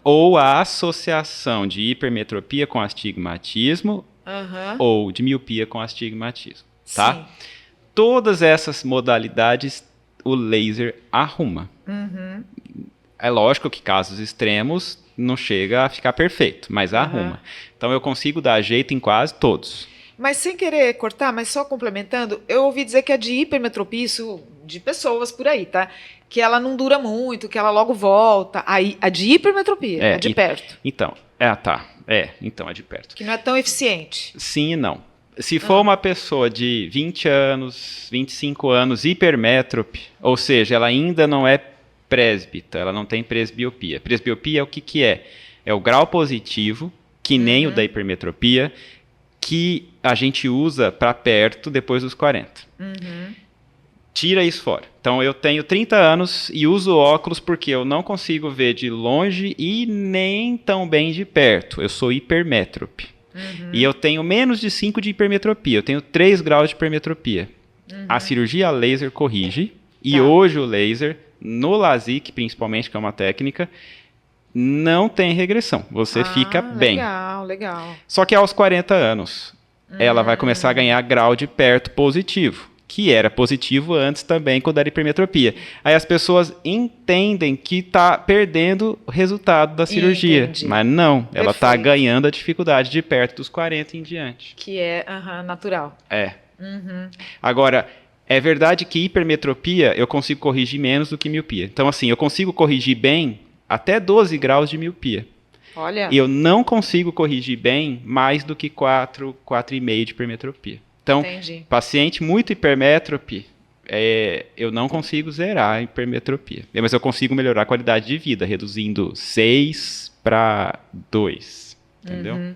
ou a associação de hipermetropia com astigmatismo, ou de miopia com astigmatismo, tá? Sim. Todas essas modalidades o laser arruma. É lógico que casos extremos não chega a ficar perfeito, mas arruma. Então eu consigo dar jeito em quase todos. Mas sem querer cortar, mas só complementando, eu ouvi dizer que a de hipermetropia, isso de pessoas por aí, tá? Que ela não dura muito, que ela logo volta. Aí, a de hipermetropia, a de perto. Então, então é de perto. Que não é tão eficiente. Sim e não. Se for uma pessoa de 20 anos, 25 anos, hipermétrope, ou seja, ela ainda não é presbita, ela não tem presbiopia. Presbiopia é o que é? É o grau positivo, que nem o da hipermetropia, que a gente usa para perto depois dos 40. Tira isso fora. Então eu tenho 30 anos e uso óculos porque eu não consigo ver de longe e nem tão bem de perto. Eu sou hipermétrope. E eu tenho menos de 5 de hipermetropia. Eu tenho 3 graus de hipermetropia. A cirurgia laser corrige. E hoje o laser, no LASIK principalmente, que é uma técnica, não tem regressão. Você fica bem. Legal. Só que aos 40 anos, ela vai começar a ganhar grau de perto positivo, que era positivo antes também quando era hipermetropia. Aí as pessoas entendem que está perdendo o resultado da cirurgia. Entendi. Mas não, ela está ganhando a dificuldade de perto dos 40 em diante. Que é natural. Agora, é verdade que hipermetropia eu consigo corrigir menos do que miopia. Então, assim, eu consigo corrigir bem até 12 graus de miopia. Olha. E eu não consigo corrigir bem mais do que 4,5 de hipermetropia. Então, paciente muito hipermétrope, eu não consigo zerar a hipermetropia. Mas eu consigo melhorar a qualidade de vida, reduzindo 6 para 2. Entendeu?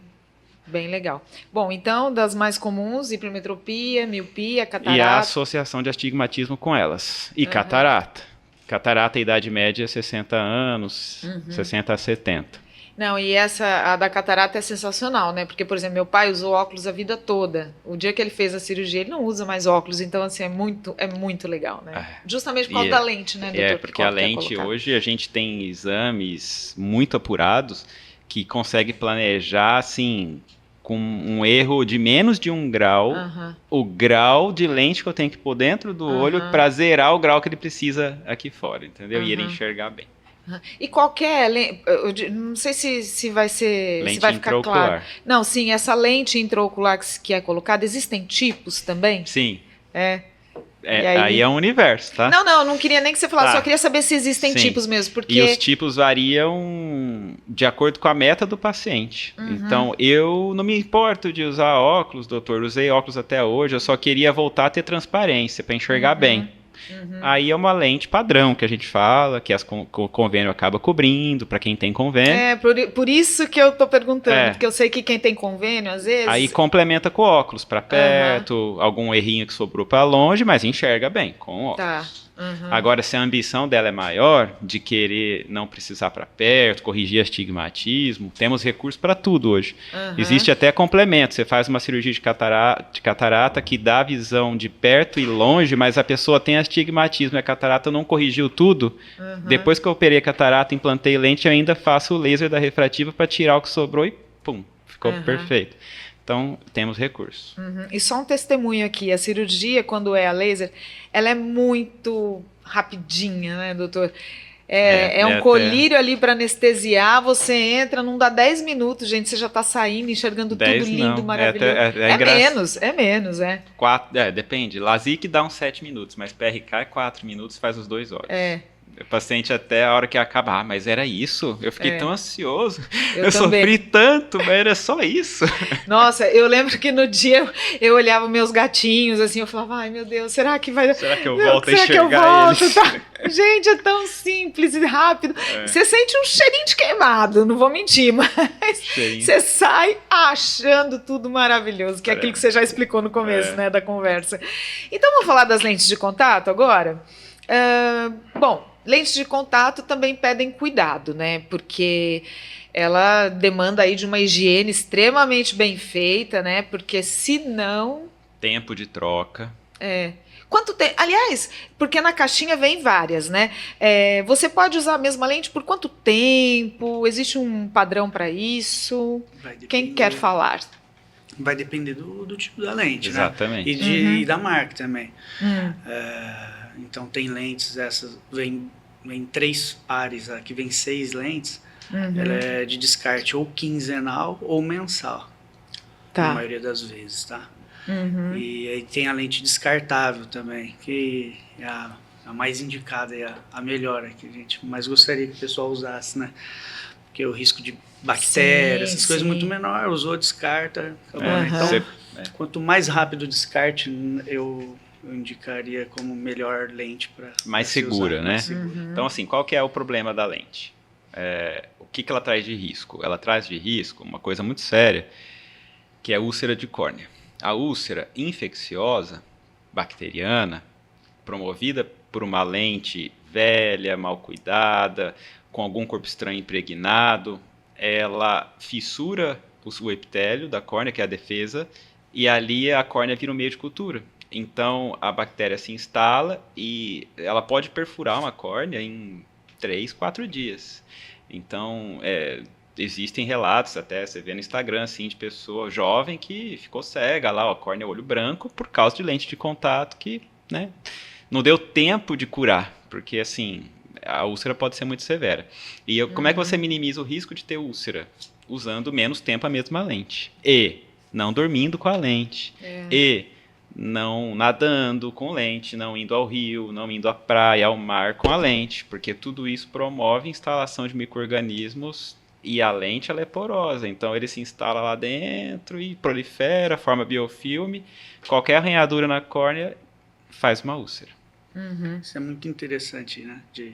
Bem legal. Bom, então, das mais comuns, hipermetropia, miopia, catarata. E a associação de astigmatismo com elas. E catarata. Catarata, a idade média é 60 anos, 60 a 70. Não, e a da catarata é sensacional, né? Porque, por exemplo, meu pai usou óculos a vida toda. O dia que ele fez a cirurgia, ele não usa mais óculos. Então, assim, é muito legal, né? Justamente por causa da lente, né, doutor? Porque a lente, hoje, a gente tem exames muito apurados que consegue planejar, assim, com um erro de menos de 1 grau, o grau de lente que eu tenho que pôr dentro do olho para zerar o grau que ele precisa aqui fora, entendeu? E ele enxergar bem. E qualquer lente, não sei se vai ser, lente se vai ficar intraocular. claro. Não, sim, essa lente intraocular que é colocada, existem tipos também? Sim. Aí é um universo, tá? Não queria nem que você falasse, só queria saber se existem tipos mesmo, porque... E os tipos variam de acordo com a meta do paciente. Então, eu não me importo de usar óculos, doutor, usei óculos até hoje, eu só queria voltar a ter transparência, para enxergar bem. Aí é uma lente padrão que a gente fala, que o convênio acaba cobrindo, para quem tem convênio. Por isso que eu tô perguntando, porque eu sei que quem tem convênio, às vezes... Aí complementa com óculos para perto, algum errinho que sobrou para longe, mas enxerga bem com óculos. Tá. Agora, se a ambição dela é maior, de querer não precisar para perto, corrigir astigmatismo, temos recursos para tudo hoje. Existe até complemento. Você faz uma cirurgia de catarata que dá visão de perto e longe, mas a pessoa tem astigmatismo e a catarata não corrigiu tudo. Depois que eu operei a catarata, implantei lente, eu ainda faço o laser da refrativa para tirar o que sobrou e pum, ficou perfeito. Então, temos recursos. E só um testemunho aqui, a cirurgia, quando é a laser, ela é muito rapidinha, né, doutor? É um colírio ali para anestesiar, você entra, não dá 10 minutos, gente, você já está saindo, enxergando tudo lindo, maravilhoso. É menos. 4, depende. LASIK dá uns 7 minutos, mas PRK é 4 minutos, faz os 2 olhos. O paciente até a hora que acaba, mas era isso? Eu fiquei tão ansioso, eu sofri tanto, mas era só isso. Nossa, eu lembro que no dia eu olhava meus gatinhos, assim, eu falava, ai meu Deus, será que eu volto a enxergar eles? Tá? Gente, é tão simples e rápido. Você sente um cheirinho de queimado, não vou mentir, mas você sai achando tudo maravilhoso, que é aquilo que você já explicou no começo, né, da conversa. Então vamos falar das lentes de contato agora? Bom, lentes de contato também pedem cuidado, né? Porque ela demanda aí de uma higiene extremamente bem feita, né? Porque senão... Tempo de troca. Quanto tempo? Aliás, porque na caixinha vem várias, né? Você pode usar a mesma lente por quanto tempo? Existe um padrão para isso? Quem quer falar? Vai depender do tipo da lente, exatamente, né? E da marca também. Então tem lentes, essas vem 3 pares, aqui vem 6 lentes, ela é de descarte ou quinzenal ou mensal, na maioria das vezes, tá? E aí tem a lente descartável também, que é a mais indicada e a melhor, que a gente mais gostaria que o pessoal usasse, né? Porque o risco de bactérias, essas coisas muito menor, usou, descarta, acabou, né? Então, quanto mais rápido o descarte, eu indicaria como melhor lente para mais segura, né? Então, assim, qual que é o problema da lente? O que ela traz de risco? Ela traz de risco uma coisa muito séria, que é a úlcera de córnea. A úlcera infecciosa, bacteriana, promovida por uma lente velha, mal cuidada, com algum corpo estranho impregnado, ela fissura o epitélio da córnea, que é a defesa, e ali a córnea vira um meio de cultura. Então, a bactéria se instala e ela pode perfurar uma córnea em 3, 4 dias. Então, existem relatos, até você vê no Instagram, assim, de pessoa jovem que ficou cega lá, a córnea olho branco, por causa de lente de contato que, né, não deu tempo de curar, porque, assim, a úlcera pode ser muito severa. E como é que você minimiza o risco de ter úlcera? Usando menos tempo a mesma lente. E não dormindo com a lente. E não nadando com lente, não indo ao rio, não indo à praia, ao mar com a lente, porque tudo isso promove a instalação de micro-organismos e a lente ela é porosa, então ele se instala lá dentro e prolifera, forma biofilme, qualquer arranhadura na córnea faz uma úlcera. Isso é muito interessante, né, de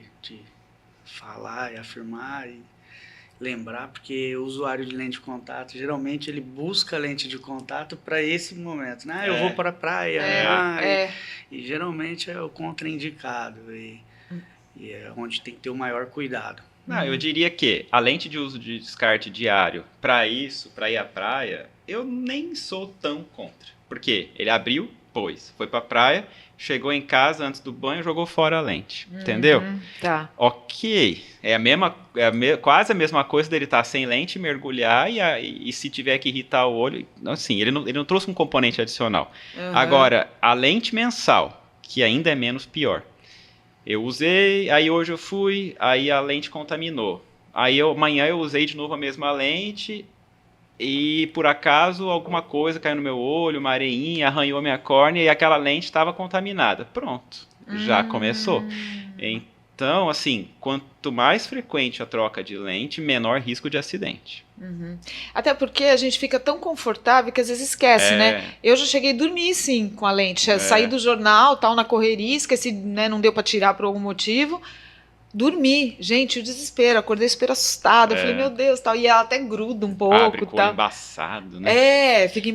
falar e afirmar e lembrar, porque o usuário de lente de contato, geralmente ele busca lente de contato para esse momento, né? Eu vou para a praia, e geralmente é o contraindicado, e é onde tem que ter o maior cuidado. Não, eu diria que a lente de uso de descarte diário, para isso, para ir à praia, eu nem sou tão contra. Porque ele abriu, pôs, foi para a praia, chegou em casa antes do banho, jogou fora a lente, entendeu? Tá. Ok, quase a mesma coisa dele estar sem lente, mergulhar e se tiver que irritar o olho, assim, ele não trouxe um componente adicional. Agora, a lente mensal, que ainda é menos pior. Eu usei, aí hoje eu fui, aí a lente contaminou. Aí amanhã eu usei de novo a mesma lente e por acaso alguma coisa caiu no meu olho, uma areinha, arranhou minha córnea e aquela lente estava contaminada. Pronto, já começou. Então, assim, quanto mais frequente a troca de lente, menor risco de acidente. Até porque a gente fica tão confortável que às vezes esquece, né? Eu já cheguei a dormir, sim, com a lente. Saí do jornal, tal, na correria, esqueci, né? Não deu para tirar por algum motivo. Dormi. Gente, o desespero. Acordei super assustada. Eu falei, meu Deus, tal. E ela até gruda um pouco. Abre com o olho embaçado, né? Fica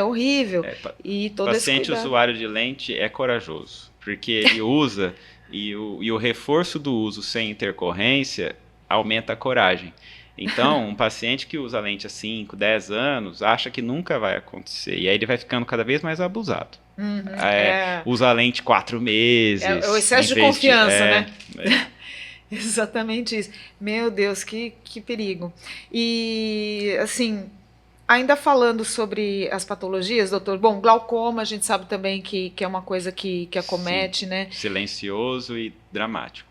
horrível. E todo paciente usuário de lente é corajoso, porque ele usa e o reforço do uso sem intercorrência aumenta a coragem. Então, um paciente que usa lente há 5, 10 anos, acha que nunca vai acontecer. E aí ele vai ficando cada vez mais abusado. Usa a lente 4 meses. É o excesso de confiança, né? Exatamente isso. Meu Deus, que perigo. E, assim, ainda falando sobre as patologias, doutor, bom, glaucoma a gente sabe também que é uma coisa que acomete, né? Silencioso e dramático.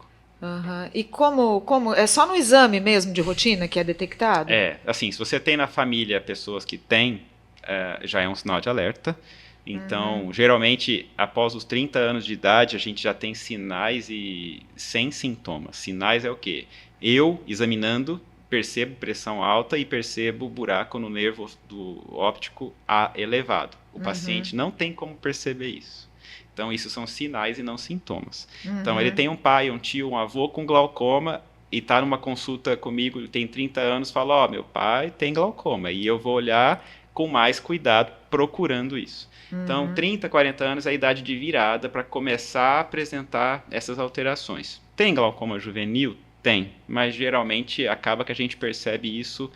E como é só no exame mesmo de rotina que é detectado? Assim, se você tem na família pessoas que têm, já é um sinal de alerta. Então, geralmente, após os 30 anos de idade, a gente já tem sinais e sem sintomas. Sinais é o quê? Eu, examinando, percebo pressão alta e percebo buraco no nervo do óptico elevado. O paciente não tem como perceber isso. Então, isso são sinais e não sintomas. Então, ele tem um pai, um tio, um avô com glaucoma e está numa consulta comigo, tem 30 anos, fala, meu pai tem glaucoma. E eu vou olhar com mais cuidado, procurando isso. Então, 30, 40 anos é a idade de virada para começar a apresentar essas alterações. Tem glaucoma juvenil? Tem. Mas, geralmente, acaba que a gente percebe isso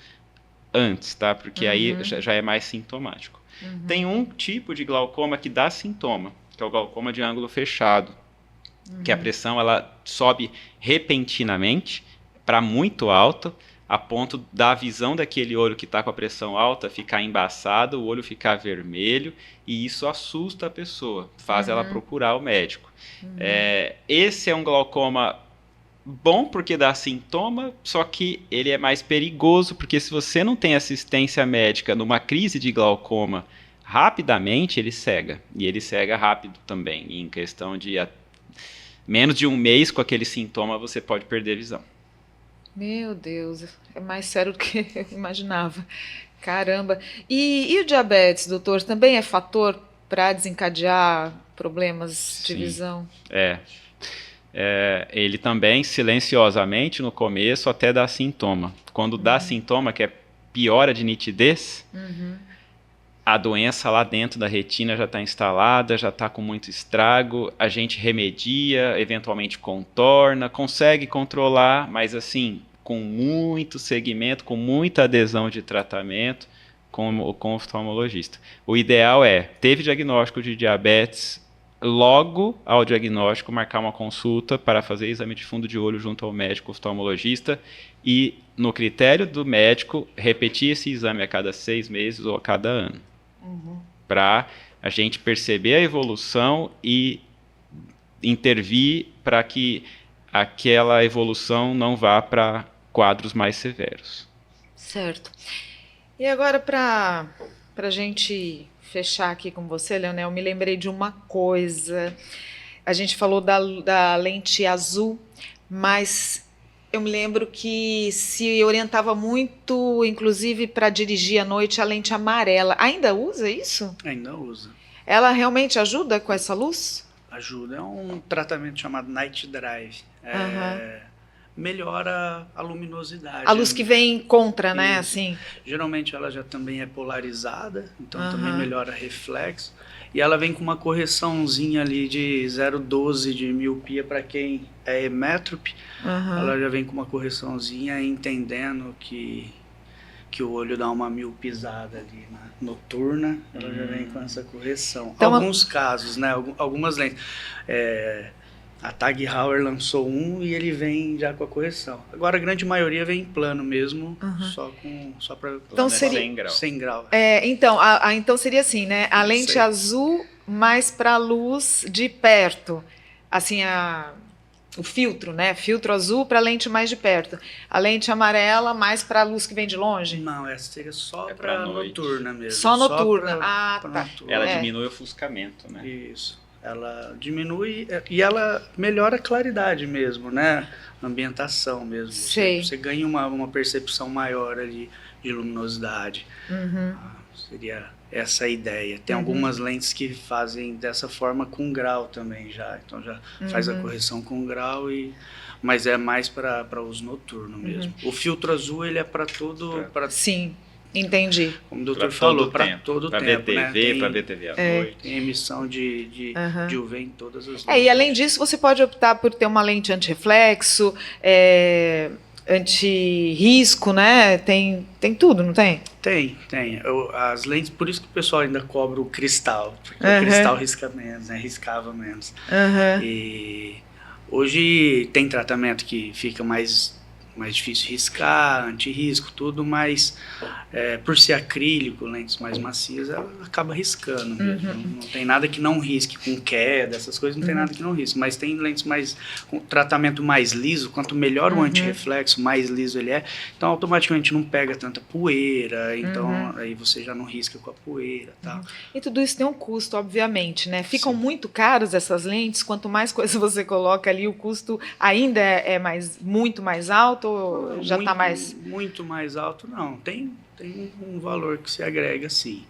antes, tá? Porque aí já é mais sintomático. Tem um tipo de glaucoma que dá sintoma, que é o glaucoma de ângulo fechado, que a pressão ela sobe repentinamente para muito alta, a ponto da visão daquele olho que está com a pressão alta ficar embaçado, o olho ficar vermelho, e isso assusta a pessoa, faz ela procurar o médico. Esse é um glaucoma bom porque dá sintoma, só que ele é mais perigoso, porque se você não tem assistência médica numa crise de glaucoma, rapidamente ele cega, e ele cega rápido também, e em questão de menos de um mês com aquele sintoma você pode perder a visão. Meu Deus, é mais sério do que eu imaginava. Caramba. E o diabetes, doutor, também é fator para desencadear problemas de visão? Ele também, silenciosamente, no começo, até dá sintoma. Quando dá sintoma, que é piora de nitidez, a doença lá dentro da retina já está instalada, já está com muito estrago, a gente remedia, eventualmente contorna, consegue controlar, mas assim, com muito segmento, com muita adesão de tratamento com o oftalmologista. O ideal teve diagnóstico de diabetes, logo ao diagnóstico marcar uma consulta para fazer exame de fundo de olho junto ao médico oftalmologista e, no critério do médico, repetir esse exame a cada 6 meses ou a cada ano. Para a gente perceber a evolução e intervir para que aquela evolução não vá para quadros mais severos. Certo. E agora, para a gente fechar aqui com você, Leonel, me lembrei de uma coisa. A gente falou da lente azul, mas eu me lembro que se orientava muito, inclusive para dirigir à noite, a lente amarela. Ainda usa isso? Ainda usa. Ela realmente ajuda com essa luz? Ajuda. É um tratamento chamado Night Drive. melhora a luminosidade. A luz que vem contra, né? Isso. Assim. Geralmente ela já também é polarizada, então também melhora reflexo. E ela vem com uma correçãozinha ali de 0,12 de miopia para quem é emétrope. Ela já vem com uma correçãozinha entendendo que o olho dá uma miopizada ali noturna, ela já vem com essa correção. Então, alguns casos, né? Algumas lentes. A Tag Heuer lançou um e ele vem já com a correção. Agora a grande maioria vem em plano mesmo, só para então, seria 100 graus. Então seria assim, né? A lente azul mais para a luz de perto, assim o filtro, né? Filtro azul para lente mais de perto. A lente amarela mais para a luz que vem de longe? Não, essa seria só para noturna mesmo. Só noturna. Tá. Noturna. Ela diminui o ofuscamento, né? Isso. Ela diminui e ela melhora a claridade mesmo, né? A ambientação mesmo. Você ganha uma percepção maior ali de luminosidade. Seria essa a ideia. Tem algumas lentes que fazem dessa forma com grau também já. Então já faz a correção com grau, mas é mais para uso noturno mesmo. O filtro azul ele é para todo... Sim. Entendi. Como o doutor falou, para todo o tempo. Para VTV, para VTV à noite. Tem emissão de UV em todas as lentes. E além disso, você pode optar por ter uma lente anti-reflexo, anti-risco, né? Tem tudo, não tem? Tem. As lentes, por isso que o pessoal ainda cobra o cristal, porque o cristal risca menos, né? Riscava menos. E hoje tem tratamento que fica mais difícil riscar, anti-risco, tudo, mas por ser acrílico, lentes mais macias, ela acaba riscando mesmo. Não tem nada que não risque, com queda, essas coisas, não tem nada que não risque, mas tem lentes com tratamento mais liso, quanto melhor o anti-reflexo, mais liso ele é, então automaticamente não pega tanta poeira, então aí você já não risca com a poeira, tá? E tudo isso tem um custo, obviamente, né? Ficam muito caras essas lentes, quanto mais coisa você coloca ali, o custo ainda é muito mais alto, ou já está mais... Muito mais alto, não. Tem um valor que se agrega, sim.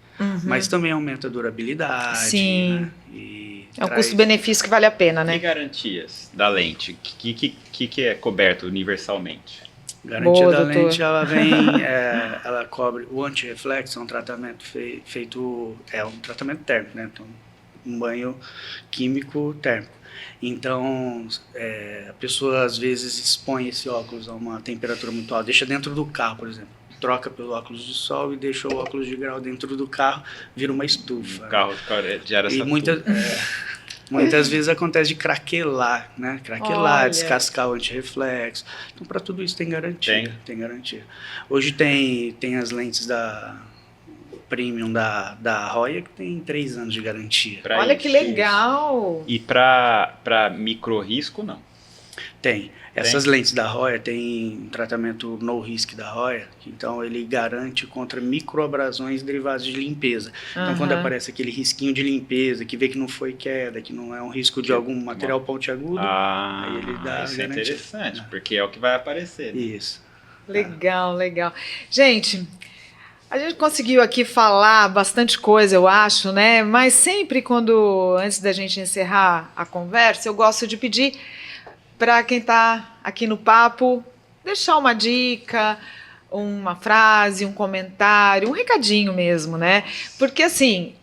Mas também aumenta a durabilidade. Sim. Né? E é um custo-benefício que vale a pena, né? E garantias da lente? O que é coberto universalmente? Garantia da lente, ela vem, ela cobre o anti-reflexo, é um tratamento feito, é um tratamento térmico, né? Então, um banho químico térmico. Então, a pessoa às vezes expõe esse óculos a uma temperatura muito alta, deixa dentro do carro, por exemplo, troca pelo óculos de sol e deixa o óculos de grau dentro do carro, vira uma estufa. O carro gera essa muitas vezes acontece de craquelar, né? Descascar o antirreflexo. Então, para tudo isso tem garantia. Tem garantia. Hoje tem as lentes da Premium da Roya que tem 3 anos de garantia. Olha que legal! E para micro risco, não? Tem. Essas lentes da Roya tem um tratamento no risk da Roya, então ele garante contra microabrasões derivadas de limpeza. Então quando aparece aquele risquinho de limpeza, que vê que não foi queda, que não é um risco de algum material pontiagudo, aí ele dá isso garantia. É interessante, porque é o que vai aparecer. Isso. Legal. Gente, a gente conseguiu aqui falar bastante coisa, eu acho, né? Mas sempre antes da gente encerrar a conversa, eu gosto de pedir para quem está aqui no papo deixar uma dica, uma frase, um comentário, um recadinho mesmo, né? Porque assim,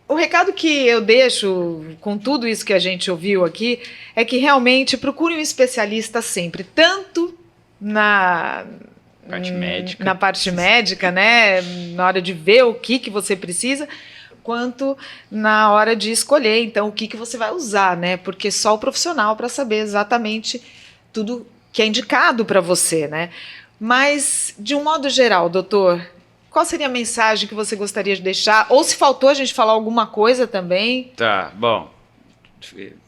o recado que eu deixo com tudo isso que a gente ouviu aqui é que realmente procure um especialista sempre, tanto na parte médica, né? Na hora de ver o que você precisa, quanto na hora de escolher, então, o que você vai usar, né? Porque só o profissional para saber exatamente tudo que é indicado para você, né? Mas, de um modo geral, doutor, qual seria a mensagem que você gostaria de deixar? Ou se faltou a gente falar alguma coisa também? Tá, bom,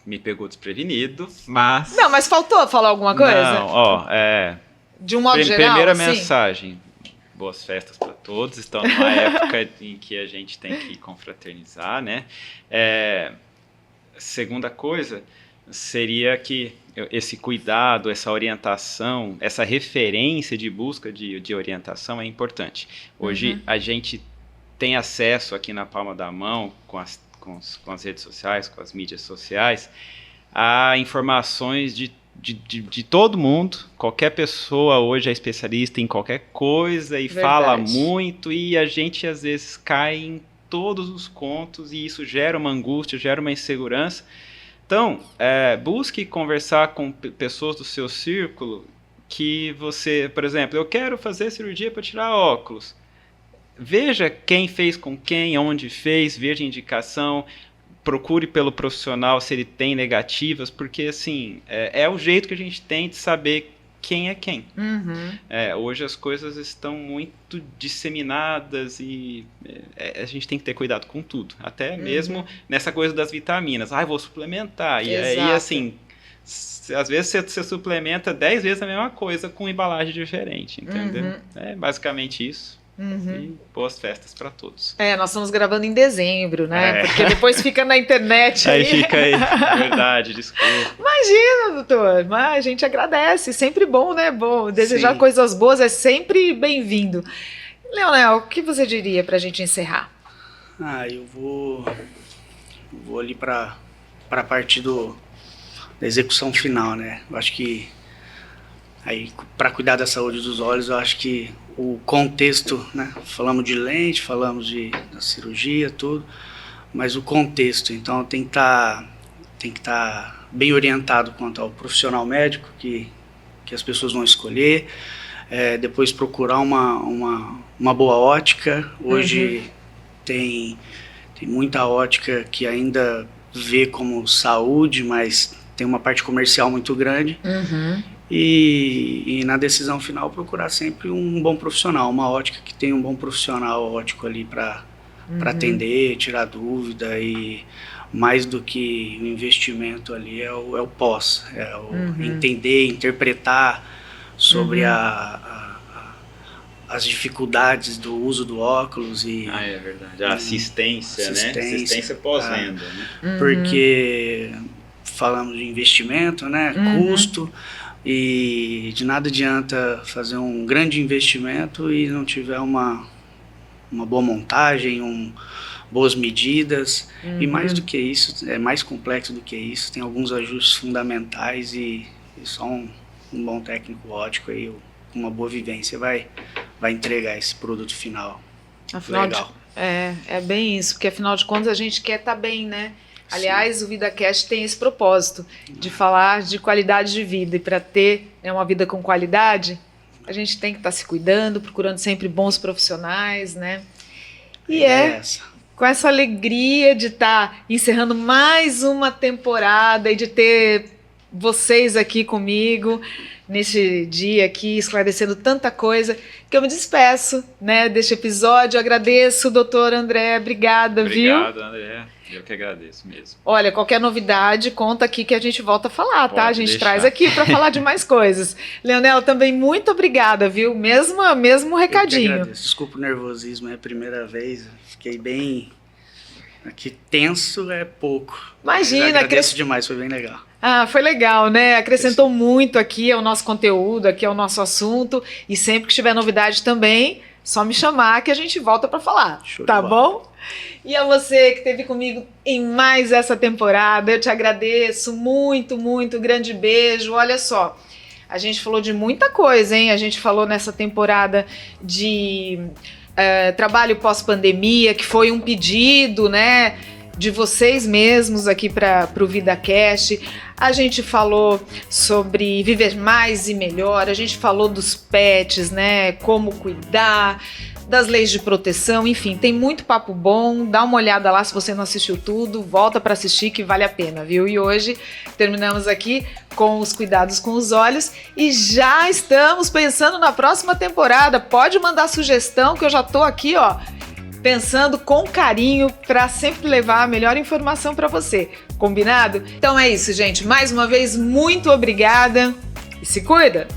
me pegou desprevenido, mas... Não, mas faltou falar alguma coisa? Não, de um modo geral, primeira assim? Mensagem, boas festas para todos, estão numa época em que a gente tem que confraternizar, né? Segunda coisa seria que esse cuidado, essa orientação, essa referência de busca de orientação é importante. Hoje a gente tem acesso aqui na palma da mão, com as redes sociais, com as mídias sociais, a informações de de todo mundo. Qualquer pessoa hoje é especialista em qualquer coisa e fala muito, e a gente às vezes cai em todos os contos e isso gera uma angústia, gera uma insegurança. Então, busque conversar com pessoas do seu círculo que você, por exemplo, eu quero fazer cirurgia para tirar óculos. Veja quem fez com quem, onde fez, veja a indicação, procure pelo profissional se ele tem negativas, porque assim, é o jeito que a gente tem de saber quem é quem. Hoje as coisas estão muito disseminadas e a gente tem que ter cuidado com tudo, até mesmo nessa coisa das vitaminas. Vou suplementar, e aí assim, às vezes você suplementa 10 vezes a mesma coisa com embalagem diferente, entendeu? É basicamente isso. E boas festas para todos. Nós estamos gravando em dezembro, né? Porque depois fica na internet. Aí fica aí, verdade, desculpa. Imagina, doutor, mas a gente agradece, sempre bom, né? Bom, desejar coisas boas é sempre bem-vindo. Leonel, o que você diria para a gente encerrar? Eu vou ali para a parte da execução final, né? Eu acho que aí, para cuidar da saúde dos olhos, eu acho que o contexto, né? Falamos de lente, falamos da cirurgia, tudo, mas o contexto, então tem que estar bem orientado quanto ao profissional médico que as pessoas vão escolher, depois procurar uma boa ótica. Hoje tem muita ótica que ainda vê como saúde, mas tem uma parte comercial muito grande. E na decisão final procurar sempre um bom profissional, uma ótica que tenha um bom profissional ótico ali para atender, tirar dúvida, e mais do que o investimento ali é o pós, entender, interpretar sobre as dificuldades do uso do óculos e é verdade, a assistência, né? Assistência pós-venda, né? Porque falamos de investimento, né? Custo. E de nada adianta fazer um grande investimento e não tiver uma boa montagem, boas medidas. E mais do que isso, é mais complexo do que isso, tem alguns ajustes fundamentais e só um bom técnico ótico aí, uma boa vivência vai entregar esse produto final. Legal. É bem isso, porque afinal de contas a gente quer estar bem, né? Aliás, o VidaCast tem esse propósito de falar de qualidade de vida, e para ter uma vida com qualidade, a gente tem que estar se cuidando, procurando sempre bons profissionais, né? E com essa alegria de estar encerrando mais uma temporada e de ter vocês aqui comigo nesse dia aqui, esclarecendo tanta coisa, que eu me despeço, né, deste episódio. Eu agradeço, doutor André, obrigada, viu? Obrigado, André. Eu que agradeço mesmo. Olha, qualquer novidade, conta aqui que a gente volta a falar, tá? A gente traz aqui para falar de mais coisas. Leonel, também muito obrigada, viu? Mesmo recadinho. Eu que agradeço. Desculpa o nervosismo, é a primeira vez. Fiquei bem... Aqui tenso é pouco. Imagina. Agradeço demais, foi bem legal. Foi legal, né? Acrescentou muito aqui ao nosso conteúdo, aqui ao nosso assunto. E sempre que tiver novidade também, só me chamar que a gente volta para falar. Tá bom? E a você que esteve comigo em mais essa temporada, eu te agradeço muito, muito. Grande beijo. Olha só, a gente falou de muita coisa, hein? A gente falou nessa temporada de trabalho pós-pandemia, que foi um pedido, né, de vocês mesmos aqui para o VidaCast. A gente falou sobre viver mais e melhor, a gente falou dos pets, né, como cuidar, das leis de proteção, enfim, tem muito papo bom. Dá uma olhada lá se você não assistiu tudo, volta para assistir que vale a pena, viu? E hoje terminamos aqui com os cuidados com os olhos e já estamos pensando na próxima temporada. Pode mandar sugestão que eu já tô aqui, pensando com carinho para sempre levar a melhor informação para você. Combinado? Então é isso, gente. Mais uma vez, muito obrigada e se cuida!